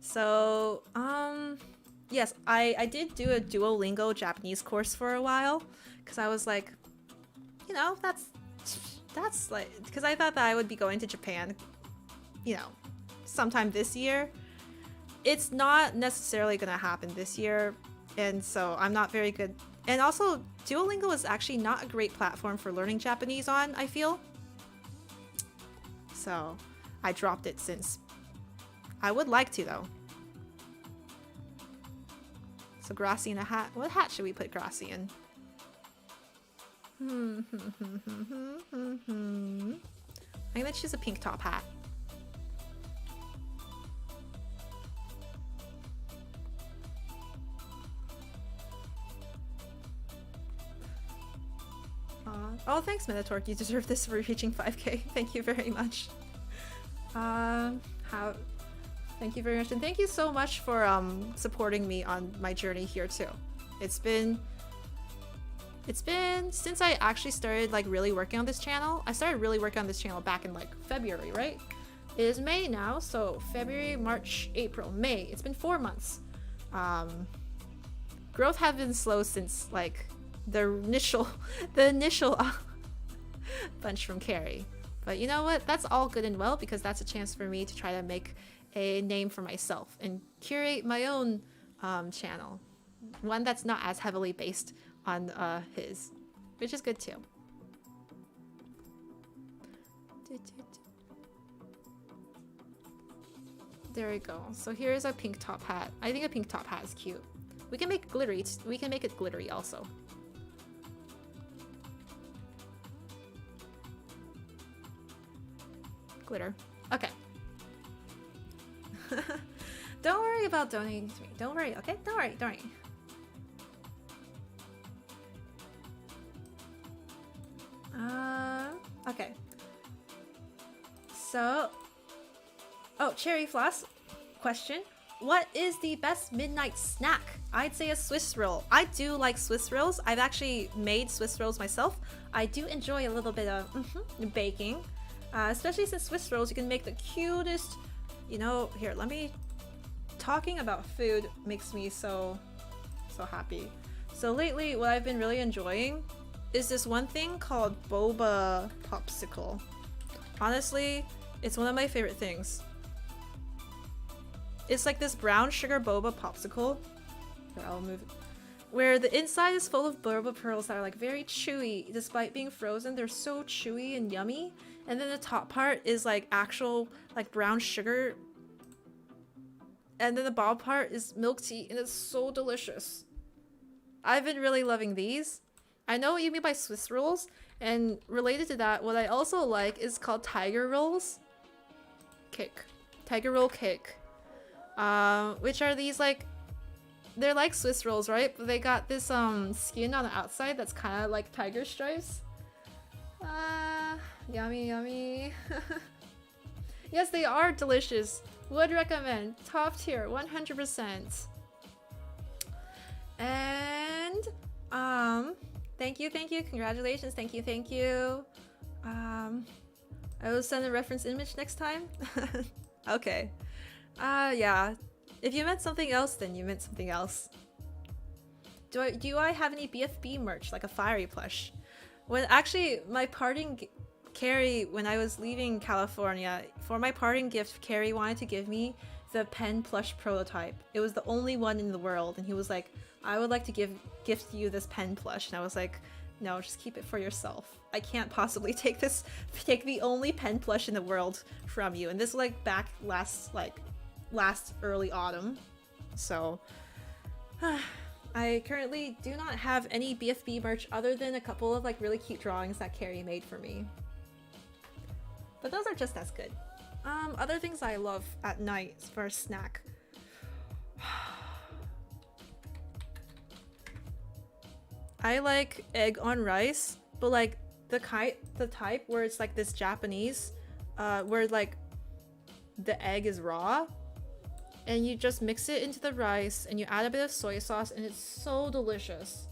So, yes, I did do a Duolingo Japanese course for a while, because I was like, you know, that's like, because I thought that I would be going to Japan, you know, sometime this year. It's not necessarily gonna happen this year, and so I'm not very good. And also, Duolingo is actually not a great platform for learning Japanese on, I feel. So, I dropped it since. I would like to, though. So, Grassy in a hat. What hat should we put Grassy in? I'm gonna choose a pink top hat. Oh, thanks, Minotaur. You deserve this for reaching 5K. Thank you very much. Thank you very much, and thank you so much for supporting me on my journey here too. It's been since I actually started like really working on this channel. I started really working on this channel back in like February, right? It is May now, so February, March, April, May. It's been 4 months. Growth has been slow since like the initial bunch from Carrie. But you know what? That's all good and well, because that's a chance for me to try to make a name for myself and curate my own channel. One that's not as heavily based on his, which is good too. There we go. So here's a pink top hat. I think a pink top hat is cute. We can make glittery. We can make it glittery also. Glitter. Okay. Don't worry about donating to me. Don't worry, okay? Don't worry, don't worry. Okay. So, oh, Cherry Floss question. What is the best midnight snack? I'd say a Swiss roll. I do like Swiss rolls. I've actually made Swiss rolls myself. I do enjoy a little bit of baking. Especially since Swiss rolls, you can make the cutest, you know, here, let me, talking about food makes me so happy. So lately, what I've been really enjoying is this one thing called boba popsicle. Honestly, it's one of my favorite things. It's like this brown sugar boba popsicle. Here, I'll move it. Where the inside is full of boba pearls that are like very chewy. Despite being frozen, they're so chewy and yummy. And then the top part is like actual like brown sugar. And then the bottom part is milk tea, and it's so delicious. I've been really loving these. I know what you mean by Swiss rolls, and related to that, what I also like is called tiger rolls. Tiger roll cake. Which are these like, they're like Swiss rolls, right? But they got this skin on the outside that's kind of like tiger stripes. Yummy, yummy. Yes, they are delicious. Would recommend. Top tier, 100%. And thank you, congratulations, thank you. I will send a reference image next time. Okay. Yeah. If you meant something else, then you meant something else. Do I have any BFB merch, like a fiery plush? When actually my parting Carrie, when I was leaving California, for my parting gift, Carrie wanted to give me the pen plush prototype. It was the only one in the world, and he was like, I would like to gift you this pen plush. And I was like, no, just keep it for yourself. I can't possibly take the only pen plush in the world from you. And this was like back last early autumn. So I currently do not have any BFB merch other than a couple of like really cute drawings that Carrie made for me. But those are just as good. Other things I love at night for a snack. I like egg on rice, but like the type where it's like this Japanese, where like the egg is raw, and you just mix it into the rice and you add a bit of soy sauce, and it's so delicious.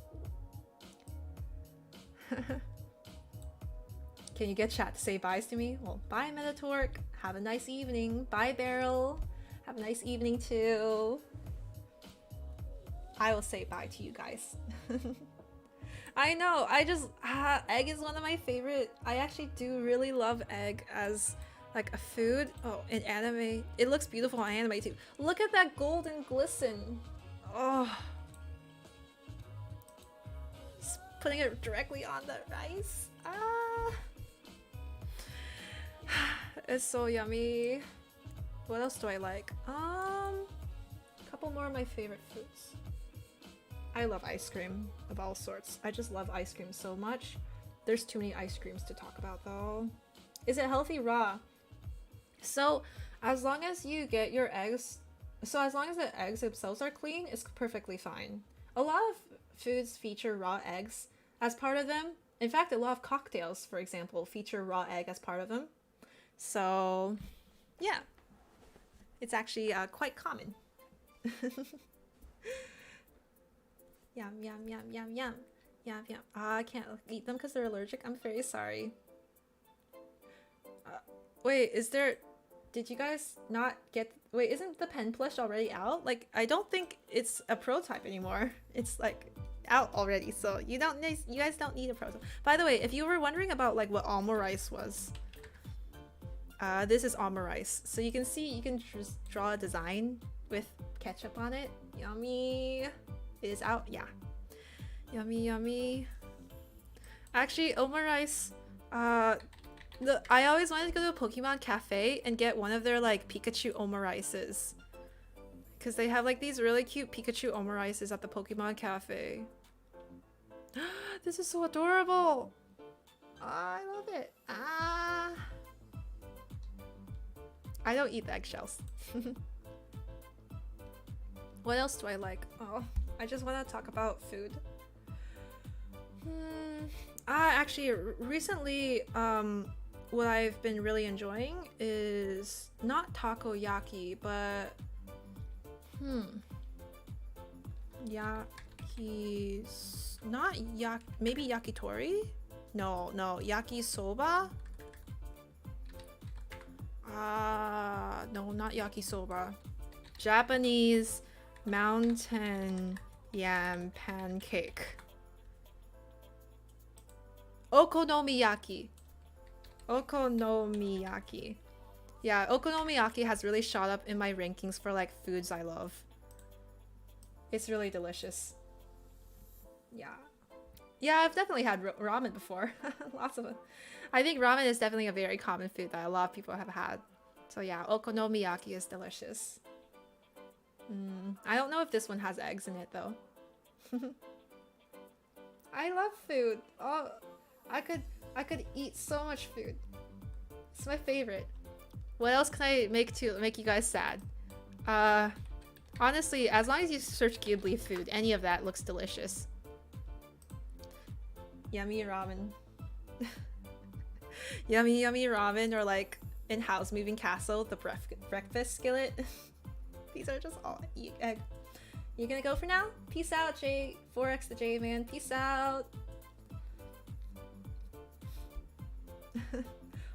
Can you get chat to say byes to me? Well, bye Metatorque. Have a nice evening. Bye Beryl. Have a nice evening too. I will say bye to you guys. I know, I just, egg is one of my favorite. I actually do really love egg as like a food. Oh, in anime. It looks beautiful on anime too. Look at that golden glisten. Oh. Just putting it directly on the rice. Ah. It's so yummy. What else do I like? A couple more of my favorite foods. I love ice cream of all sorts. I just love ice cream so much. There's too many ice creams to talk about though. Is it healthy raw? So as long as you get your eggs, so as long as the eggs themselves are clean, it's perfectly fine. A lot of foods feature raw eggs as part of them. In fact, a lot of cocktails, for example, feature raw egg as part of them. So yeah, it's actually quite common. Yum, yum, yum, yum, yum. Yum, yum. I can't eat them because they're allergic. I'm very sorry. Wait, did you guys not get, wait, isn't the pen plush already out? Like, I don't think it's a prototype anymore. It's like out already, so you guys don't need a prototype. By the way, if you were wondering about like what alma rice was, this is alma rice. So you can see, you can just draw a design with ketchup on it. Yummy. It is out, yeah. Yummy, yummy. Actually, alma rice, I always wanted to go to a Pokemon cafe and get one of their like Pikachu Oma rices. Because they have like these really cute Pikachu Oma rices at the Pokemon cafe. This is so adorable. I love it. I don't eat the eggshells. What else do I like? Oh, I just want to talk about food. Actually, recently, what I've been really enjoying is not takoyaki, but maybe yakitori? No, yakisoba? No, not yakisoba. Japanese mountain yam pancake. Okonomiyaki. Yeah, okonomiyaki has really shot up in my rankings for like foods I love. It's really delicious. Yeah, I've definitely had ramen before. Lots of it. I think ramen is definitely a very common food that a lot of people have had. So yeah, okonomiyaki is delicious. I don't know if this one has eggs in it though. I love food. Oh, I could eat so much food. It's my favorite. What else can I make to make you guys sad? Honestly, as long as you search Ghibli food, any of that looks delicious. Yummy ramen. Yummy ramen, or like in House Moving Castle, the breakfast skillet. These are just all egg. You gonna go for now? Peace out, J. 4x the J man. Peace out.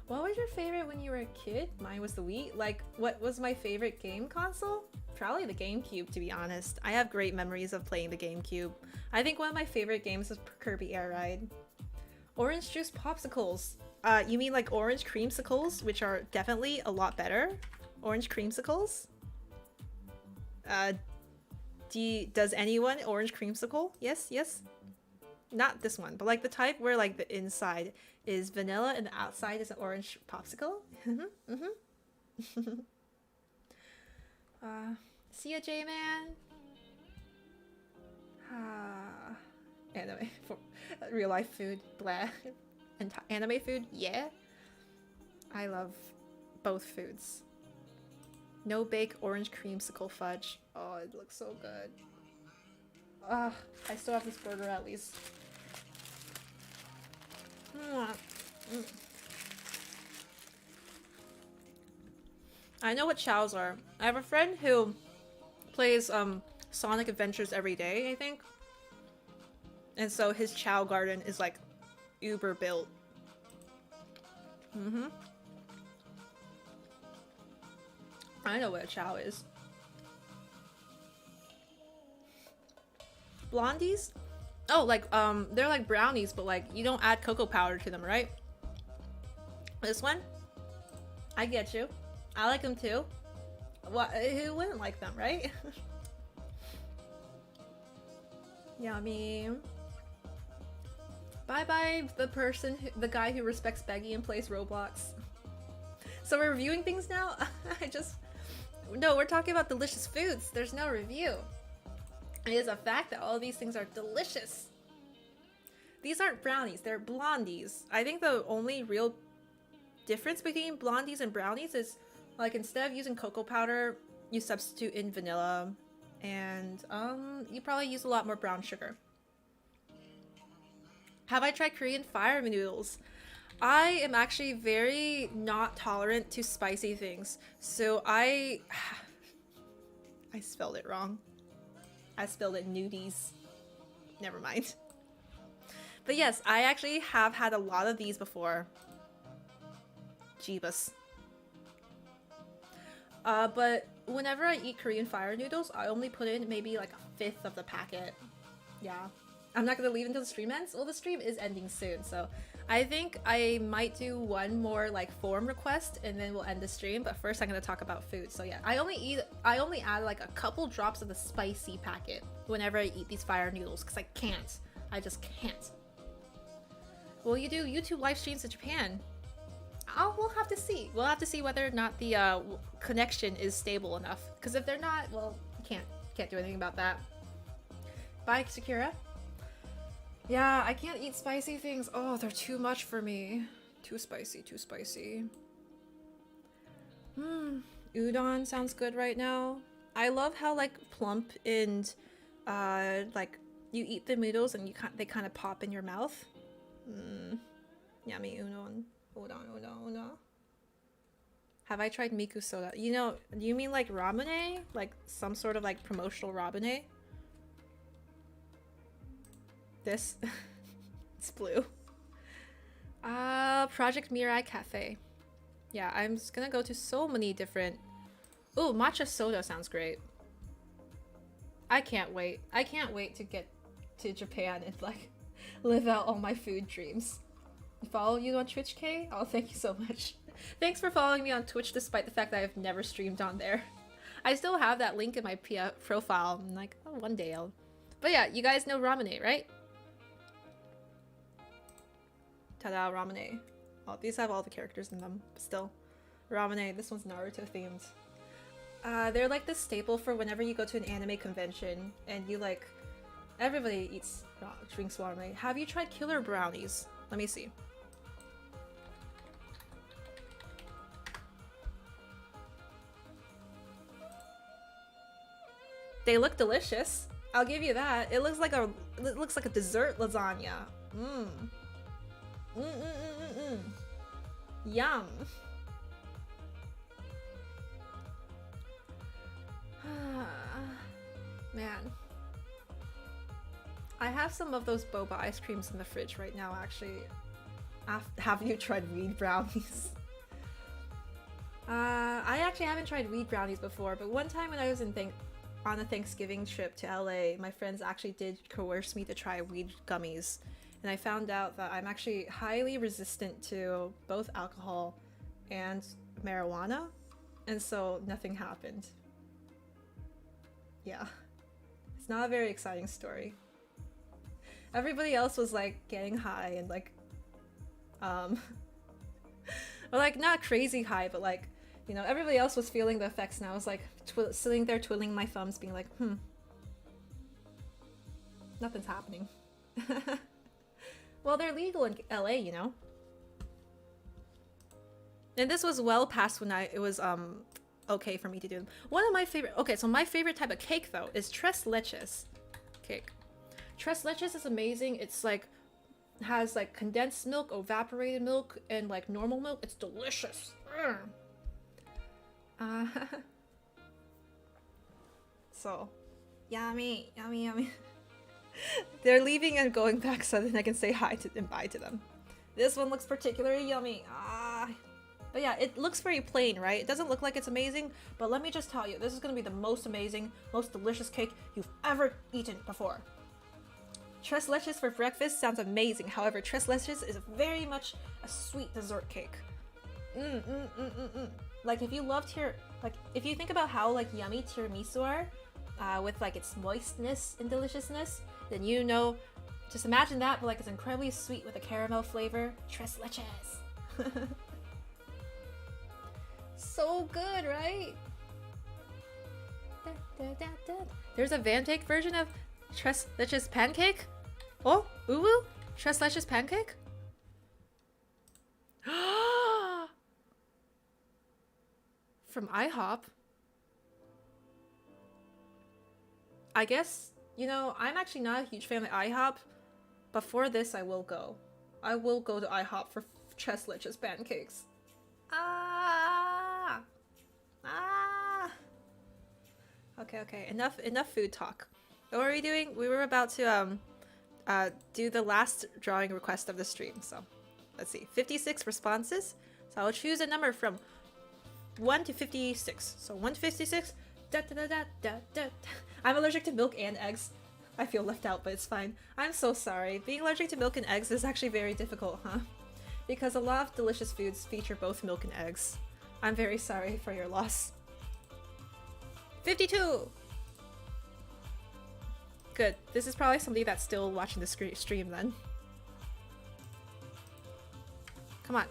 What was your favorite when you were a kid? Mine was the Wii. Like, what was my favorite game console? Probably the GameCube, to be honest. I have great memories of playing the GameCube. I think one of my favorite games was Kirby Air Ride. Orange juice popsicles. You mean like orange creamsicles, which are definitely a lot better? Orange creamsicles? Does anyone orange creamsicle? Yes? Not this one, but like the type where like the inside is vanilla and the outside is an orange popsicle. See ya, J-Man. Anime for real life food, blah. And anime food, yeah. I love both foods. No bake orange creamsicle fudge. Oh, it looks so good. I still have this burger at least. I know what chows are. I have a friend who plays Sonic Adventures every day, I think. And so his chow garden is like uber built. Mm-hmm. I know what a chow is. Blondies? Oh, like, they're like brownies, but like, you don't add cocoa powder to them, right? This one? I get you. I like them too. What? Who wouldn't like them, right? Yummy. Bye-bye, the guy who respects Beggy and plays Roblox. So we're reviewing things now? No, we're talking about delicious foods. There's no review. It is a fact that all of these things are delicious. These aren't brownies, they're blondies. I think the only real difference between blondies and brownies is, like, instead of using cocoa powder, you substitute in vanilla, and you probably use a lot more brown sugar. Have I tried Korean fire noodles? I am actually very not tolerant to spicy things, so I spelled it wrong. I spelled it nudies. Never mind. But yes, I actually have had a lot of these before. Jeebus. But whenever I eat Korean fire noodles, I only put in maybe like 1/5 of the packet. Yeah. I'm not gonna leave until the stream ends. Well, the stream is ending soon, so I think I might do one more like forum request and then we'll end the stream. But first I'm gonna talk about food. So yeah, I only add like a couple drops of the spicy packet whenever I eat these fire noodles because I can't. I just can't. Will you do YouTube live streams in Japan? We'll have to see. We'll have to see whether or not the connection is stable enough. Because if they're not, well, can't do anything about that. Bye, Sakura. Yeah, I can't eat spicy things. Oh, they're too much for me. Too spicy, too spicy. Udon sounds good right now. I love how like plump and like you eat the noodles and they kind of pop in your mouth. Yummy udon. Udon. Have I tried Miku soda? You know, do you mean like ramen? Like some sort of like promotional ramen? This? It's blue. Project Mirai Cafe. Yeah, I'm just gonna go to so many different... Ooh, matcha soda sounds great. I can't wait. I can't wait to get to Japan and like live out all my food dreams. Follow you on Twitch, Kay? Oh, thank you so much. Thanks for following me on Twitch despite the fact that I've never streamed on there. I still have that link in my profile. I'm like, oh, one day I'll... But yeah, you guys know ramen, right? Ta-da, ramen. Oh, these have all the characters in them, but still. Ramen, this one's Naruto themed. They're like the staple for whenever you go to an anime convention and you like... Everybody drinks ramen. Have you tried killer brownies? Let me see. They look delicious. I'll give you that. It looks like a dessert lasagna. Yum. Man. I have some of those boba ice creams in the fridge right now, actually. Have you tried weed brownies? I actually haven't tried weed brownies before, but one time when I was on a Thanksgiving trip to LA, my friends actually did coerce me to try weed gummies. And I found out that I'm actually highly resistant to both alcohol and marijuana. And so nothing happened. Yeah. It's not a very exciting story. Everybody else was like getting high and like, or like not crazy high, but like, you know, everybody else was feeling the effects and I was like sitting there twiddling my thumbs being like, nothing's happening. Well, they're legal in LA, you know? And this was well past when it was okay for me to do them. One of my favorite, okay, so my favorite type of cake though is tres leches cake. Tres leches is amazing. It's like, has like condensed milk, evaporated milk, and like normal milk. It's delicious. So, yummy, yummy, yummy. They're leaving and going back so then I can say hi to and bye to them. This one looks particularly yummy. Ah, But yeah, it looks very plain, right? It doesn't look like it's amazing, but let me just tell you, this is gonna be the most amazing, most delicious cake you've ever eaten before. Tres leches for breakfast sounds amazing. However, tres leches is very much a sweet dessert cake. Like if you love if you think about how like yummy tiramisu are, with like its moistness and deliciousness, then you know, just imagine that, but like it's incredibly sweet with a caramel flavor. Tres leches. So good, right? There's a Vantage version of tres leches pancake. Oh, uwu, tres leches pancake. From IHOP. I guess, you know, I'm actually not a huge fan of IHOP, but for this I will go. I will go to IHOP for tres leches pancakes. Okay, enough food talk. What were we doing? We were about to do the last drawing request of the stream, so let's see. 56 responses. So I'll choose a number from 1 to 56. So 1 to 56. I'm allergic to milk and eggs. I feel left out, but it's fine. I'm so sorry. Being allergic to milk and eggs is actually very difficult, huh? Because a lot of delicious foods feature both milk and eggs. I'm very sorry for your loss. 52! Good. This is probably somebody that's still watching the stream then. Come on.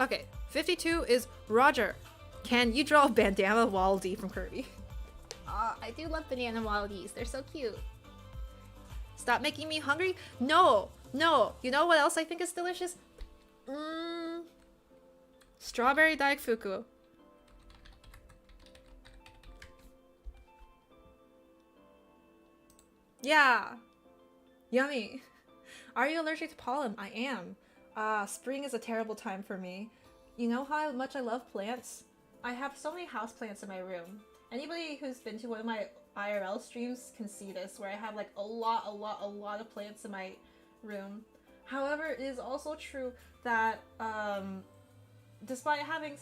Okay, 52 is Roger. Can you draw a bandana Wallaby from Kirby? I do love banana wallabies. They're so cute. Stop making me hungry? No, no. You know what else I think is delicious? Strawberry daikfuku. Yeah. Yummy. Are you allergic to pollen? I am. Spring is a terrible time for me. You know how much I love plants? I have so many houseplants in my room. Anybody who's been to one of my IRL streams can see this, where I have like a lot of plants in my room. However, it is also true that despite having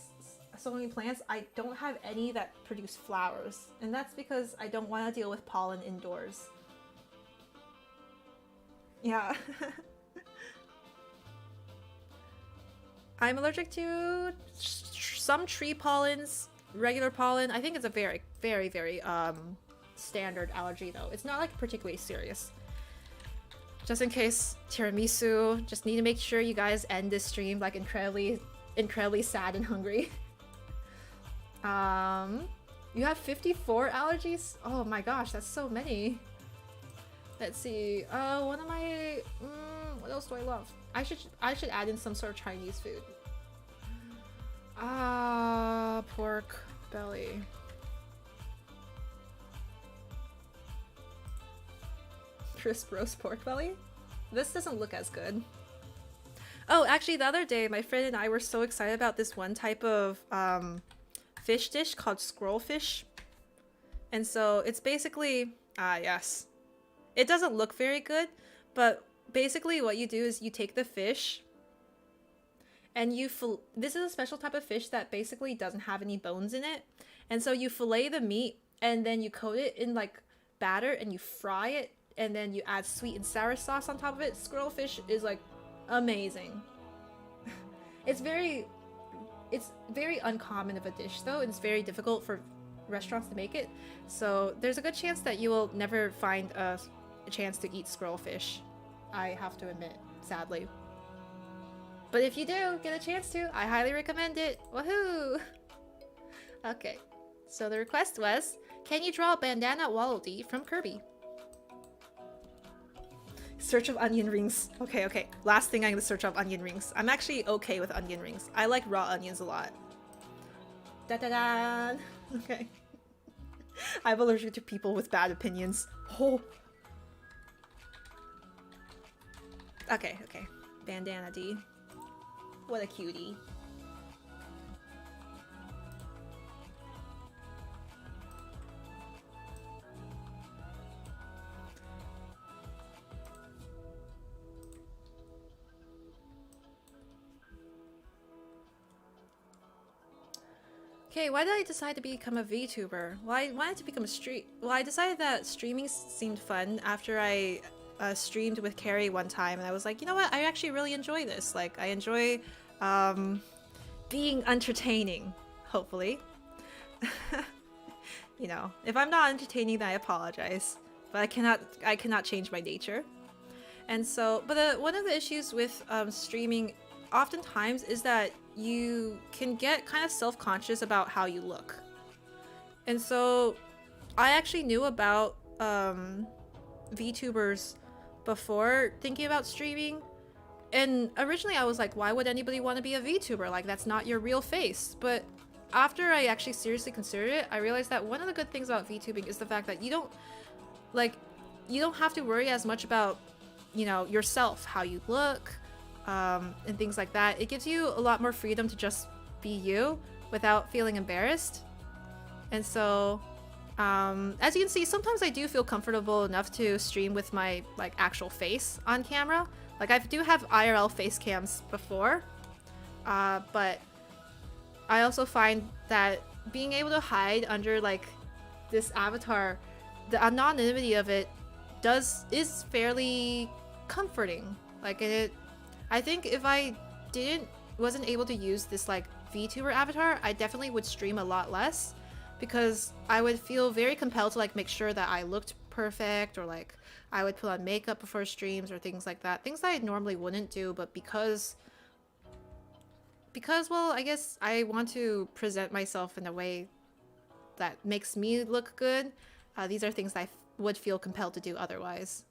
so many plants, I don't have any that produce flowers. And that's because I don't want to deal with pollen indoors. Yeah. I'm allergic to some tree pollens, regular pollen. I think it's a very standard allergy though. It's not like particularly serious. Just in case, tiramisu, just need to make sure you guys end this stream like incredibly sad and hungry. You have 54 allergies? Oh my gosh, that's so many. Let's see. One of my what else do I love? I should add in some sort of Chinese food. Pork belly. Crisp roast pork belly? This doesn't look as good. Oh, actually the other day my friend and I were so excited about this one type of fish dish called squirrel fish. And so it's basically, yes. It doesn't look very good, but basically what you do is you take the fish and this is a special type of fish that basically doesn't have any bones in it. And so you fillet the meat and then you coat it in like batter and you fry it and then you add sweet and sour sauce on top of it. Squirrel fish is like amazing. It's very uncommon of a dish though, and it's very difficult for restaurants to make it. So there's a good chance that you will never find a chance to eat squirrel fish. I have to admit, sadly. But if you do get a chance to, I highly recommend it. Woohoo! Okay, so the request was, can you draw a bandana wallaby from Kirby? Search of onion rings. Okay. Last thing I'm gonna search up onion rings. I'm actually okay with onion rings. I like raw onions a lot. Da-da-da! Okay. I'm allergic to people with bad opinions. Oh. Okay. Bandana D. What a cutie. Okay, why did I decide to become a VTuber? Well, I wanted to become a Well, I decided that streaming seemed fun after I streamed with Carrie one time, and I was like, you know what? I actually really enjoy this. Like, I enjoy being entertaining, hopefully. You know, if I'm not entertaining, then I apologize. But I cannot change my nature. And so, but one of the issues with streaming oftentimes is that you can get kind of self-conscious about how you look. And so I actually knew about VTubers before thinking about streaming. And originally I was like, why would anybody want to be a VTuber? Like, that's not your real face. But after I actually seriously considered it, I realized that one of the good things about VTubing is the fact that you don't have to worry as much about, you know, yourself, how you look, and things like that. It gives you a lot more freedom to just be you without feeling embarrassed. And so, as you can see, sometimes I do feel comfortable enough to stream with my like actual face on camera. Like, I do have IRL face cams before, but I also find that being able to hide under like this avatar, the anonymity of it is fairly comforting. Like, I think if I wasn't able to use this like VTuber avatar, I definitely would stream a lot less, because I would feel very compelled to like make sure that I looked perfect, or like I would put on makeup before streams or things like that. Things that I normally wouldn't do, but because well, I guess I want to present myself in a way that makes me look good. These are things that I would feel compelled to do otherwise.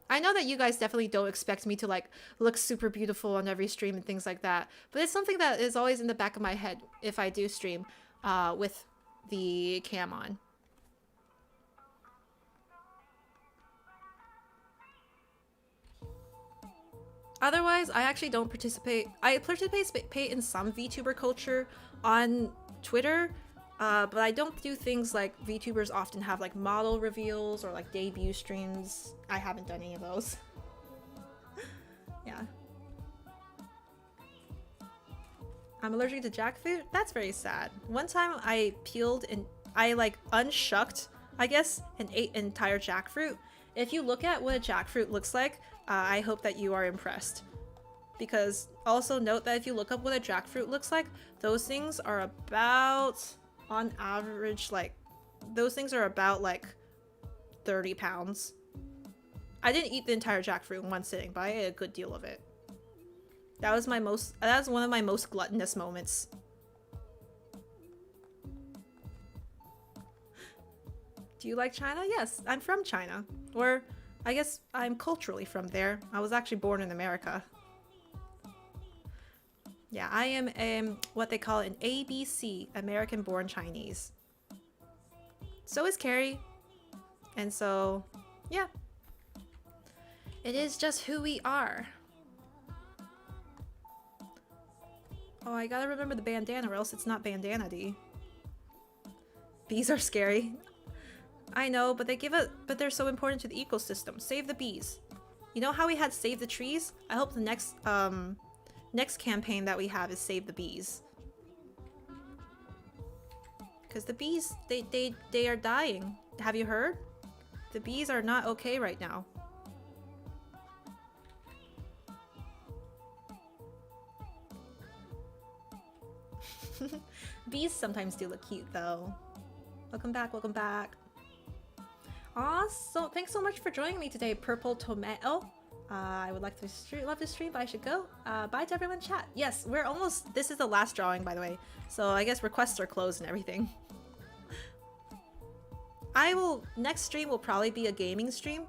I know that you guys definitely don't expect me to like look super beautiful on every stream and things like that, but it's something that is always in the back of my head if I do stream with the cam on. Otherwise, I actually don't participate. I participate in some VTuber culture on Twitter, but I don't do things like VTubers often have like model reveals or like debut streams. I haven't done any of those. Yeah. I'm allergic to jackfruit? That's very sad. One time I peeled and I like unshucked, I guess, and ate an entire jackfruit. If you look at what a jackfruit looks like, I hope that you are impressed. Because also note that if you look up what a jackfruit looks like, those things are about, on average, like, those things are about like 30 pounds. I didn't eat the entire jackfruit in one sitting, but I ate a good deal of it. That was one of my most gluttonous moments. Do you like China? Yes, I'm from China. Or I guess I'm culturally from there. I was actually born in America. Yeah, I am what they call an ABC, American-born Chinese. So is Carrie. And so, yeah. It is just who we are. Oh, I gotta remember the bandana or else it's not bandana-y. Bees are scary. I know, but but they're so important to the ecosystem. Save the bees. You know how we had Save the Trees? I hope the next campaign that we have is Save the Bees. Because the bees, they are dying. Have you heard? The bees are not okay right now. Bees sometimes do look cute though. Welcome back, welcome back. Aw, so thanks so much for joining me today, Purple Tomato. I would like to love to stream, but I should go. Bye to everyone in chat. Yes, we're almost, this is the last drawing, by the way. So I guess requests are closed and everything. Next stream will probably be a gaming stream.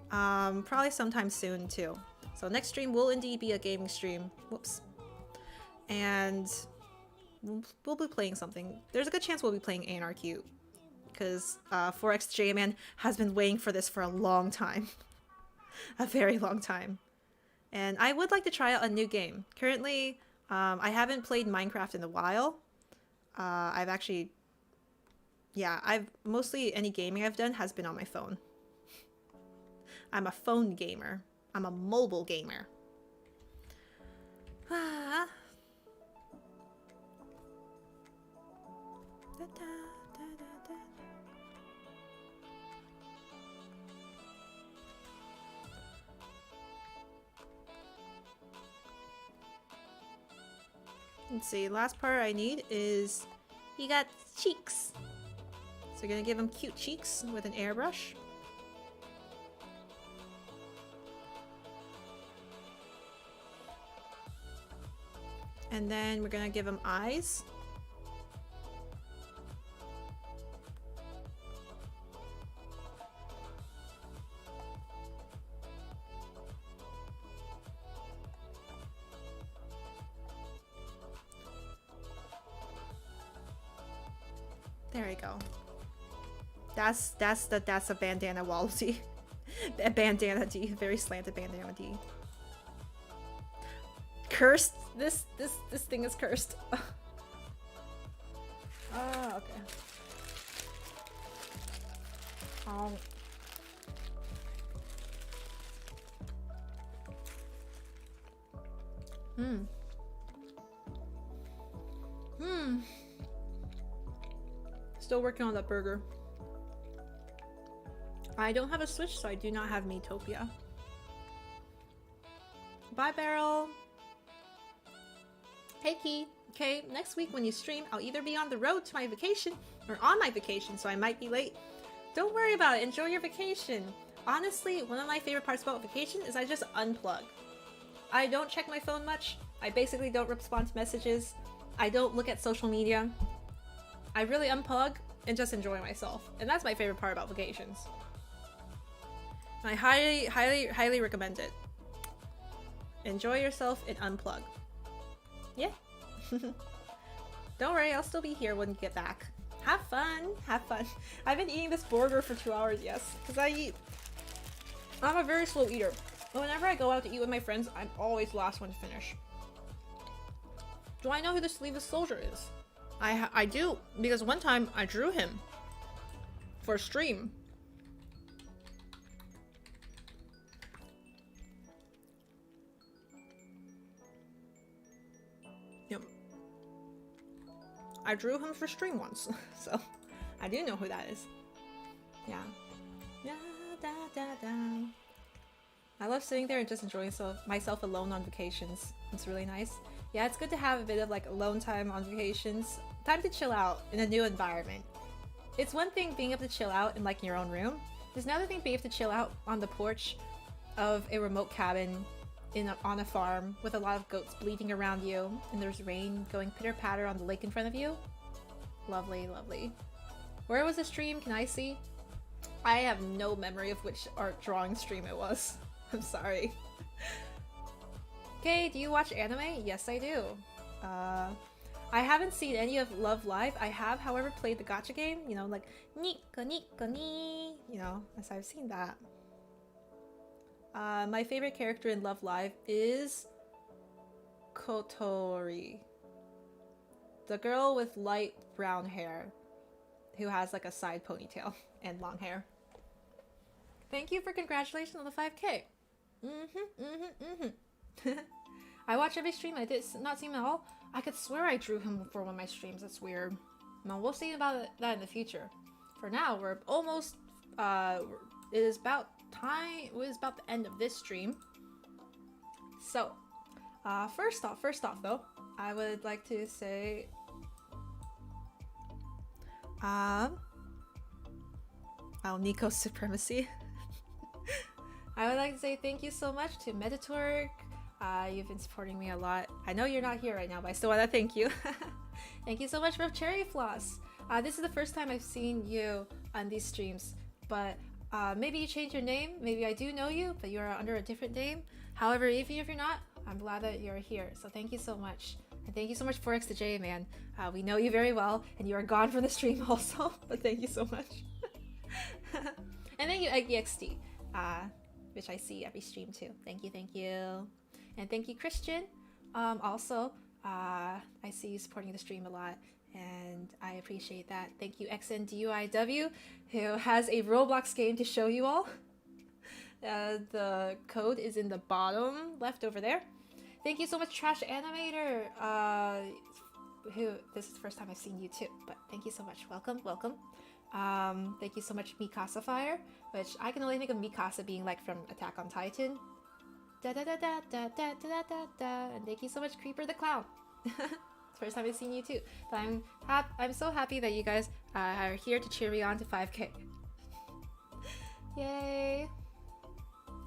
Probably sometime soon too. So next stream will indeed be a gaming stream. Whoops. And we'll be playing something. There's a good chance we'll be playing ANRQ. Because 4xJman has been waiting for this for a long time. A very long time. And I would like to try out a new game. Currently, I haven't played Minecraft in a while. Mostly any gaming I've done has been on my phone. I'm a phone gamer. I'm a mobile gamer. Let's see, last part I need is he got cheeks. So we're gonna give him cute cheeks with an airbrush. And then we're gonna give him eyes. There we go. That's a bandana wall D. A bandana D, very slanted bandana D. Cursed. This thing is cursed. Ah, okay. Still working on that burger. I don't have a Switch, so I do not have Miitopia. Bye, Beryl. Hey, Key. Okay, next week when you stream, I'll either be on the road to my vacation or on my vacation, so I might be late. Don't worry about it. Enjoy your vacation. Honestly, one of my favorite parts about vacation is I just unplug. I don't check my phone much. I basically don't respond to messages. I don't look at social media. I really unplug and just enjoy myself. And that's my favorite part about vacations. I highly recommend it. Enjoy yourself and unplug. Yeah. Don't worry, I'll still be here when you get back. Have fun. Have fun. I've been eating this burger for 2 hours, yes. Because I'm a very slow eater. But whenever I go out to eat with my friends, I'm always the last one to finish. Do I know who the Sleeveless Soldier is? I do, because one time I drew him for a stream. Yep. I drew him for stream once, so I do know who that is. Yeah. Yeah, da, da, da. I love sitting there and just enjoying myself alone on vacations. It's really nice. Yeah, it's good to have a bit of like alone time on vacations. Time to chill out in a new environment. It's one thing being able to chill out in like your own room. There's another thing being able to chill out on the porch of a remote cabin on a farm with a lot of goats bleating around you, and there's rain going pitter-patter on the lake in front of you. Lovely, lovely. Where was the stream? Can I see? I have no memory of which art drawing stream it was. I'm sorry. Okay, do you watch anime? Yes, I do. I haven't seen any of Love Live. I have, however, played the gacha game. You know, like Nikko Nikko ni. You know, as I've seen that. My favorite character in Love Live is Kotori. The girl with light brown hair who has like a side ponytail and long hair. Thank you for congratulations on the 5K. I watch every stream. I did not see him at all. I could swear I drew him for one of my streams. That's weird. No, we'll see about that in the future. For now, we're almost it is about time. It was about the end of this stream. So, first off though, I would like to say Nico's supremacy. I would like to say thank you so much to Metatorg. You've been supporting me a lot. I know you're not here right now, but I still want to thank you. Thank you so much for Cherry Floss. This is the first time I've seen you on these streams, but maybe you changed your name. Maybe I do know you, but you're under a different name. However, even if you're not, I'm glad that you're here. So thank you so much. And thank you so much for X to J, man. We know you very well, and you are gone from the stream also, but thank you so much. And thank you, EggXT, which I see every stream too. Thank you, thank you. And thank you, Christian. Also, I see you supporting the stream a lot, and I appreciate that. Thank you, XNDUIW, who has a Roblox game to show you all. The code is in the bottom left over there. Thank you so much, Trash Animator, who, this is the first time I've seen you too, but thank you so much. Welcome, welcome. Thank you so much, Mikasa Fire, which I can only think of Mikasa being like from Attack on Titan. Da da da da da da da da da. And thank you so much, Creeper the Clown. First time I've seen you too. But I'm so happy that you guys are here to cheer me on to 5K. Yay.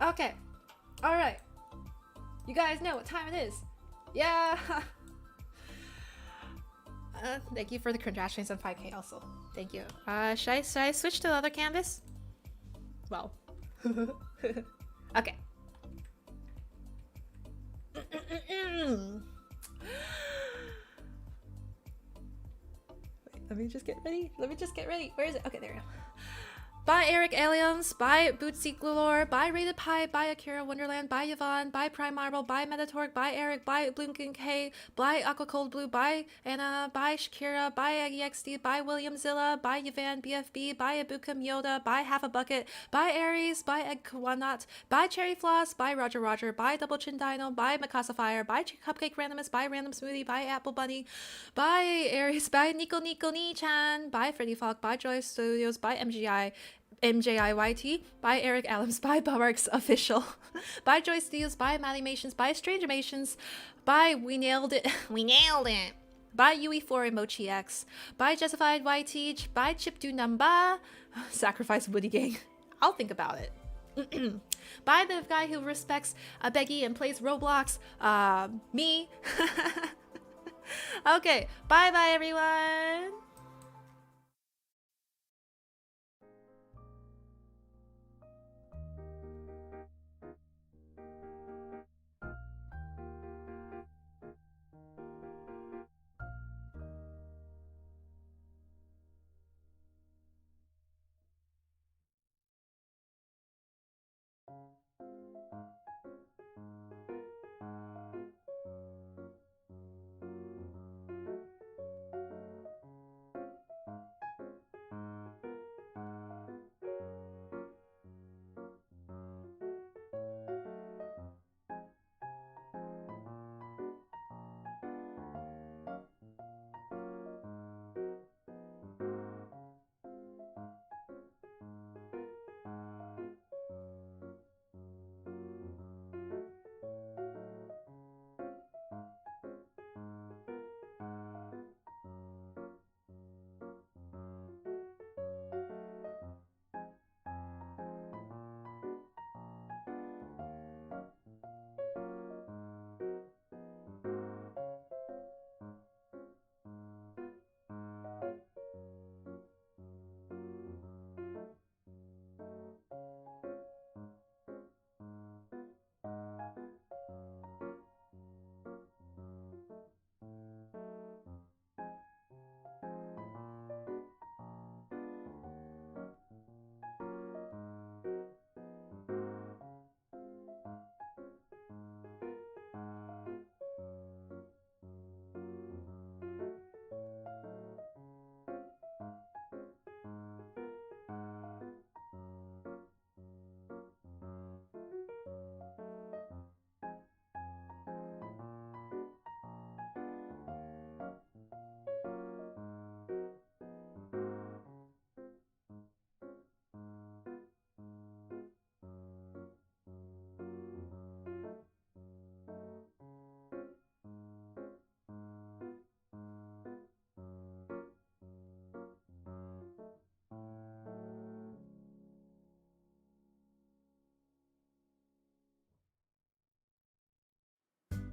Okay. Alright. You guys know what time it is. Yeah. Thank you for the congratulations on 5K also. Thank you. Should I switch to the other canvas? Well. Okay. Wait, let me just get ready. Where is it? Okay, there we go. By Eric Aliums, by Bootsy Glor, by Rated Pie, by Akira Wonderland, by Yvonne, by Prime Marble, by Metatorque, by Eric, by Bloomkin K, by Aqua Cold Blue, by Anna, by Shakira, by Aggie XD, by William Zilla, by Yvan BFB, by Abukam Yoda, by Half a Bucket, by Aries, by Egg Kawanat, by Cherry Floss, by Roger, by Double Chin Dino, by Mikasa Fire, by Cupcake Randomist, by Random Smoothie, by Apple Bunny, by Aries, by Nico Ni-chan, by Freddy Falk, by Joy Studios, by MJIYT, by Eric Allums, by Bumarks Official, by Joy Studios, by Malimations, by Strange Amations, by We Nailed It, by UE4 Emochi X, by Justified YT, by Chipdu Namba, Sacrifice Woody Gang, I'll think about it. By the guy who respects Beggy and plays Roblox, me. Okay, bye everyone.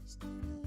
Stay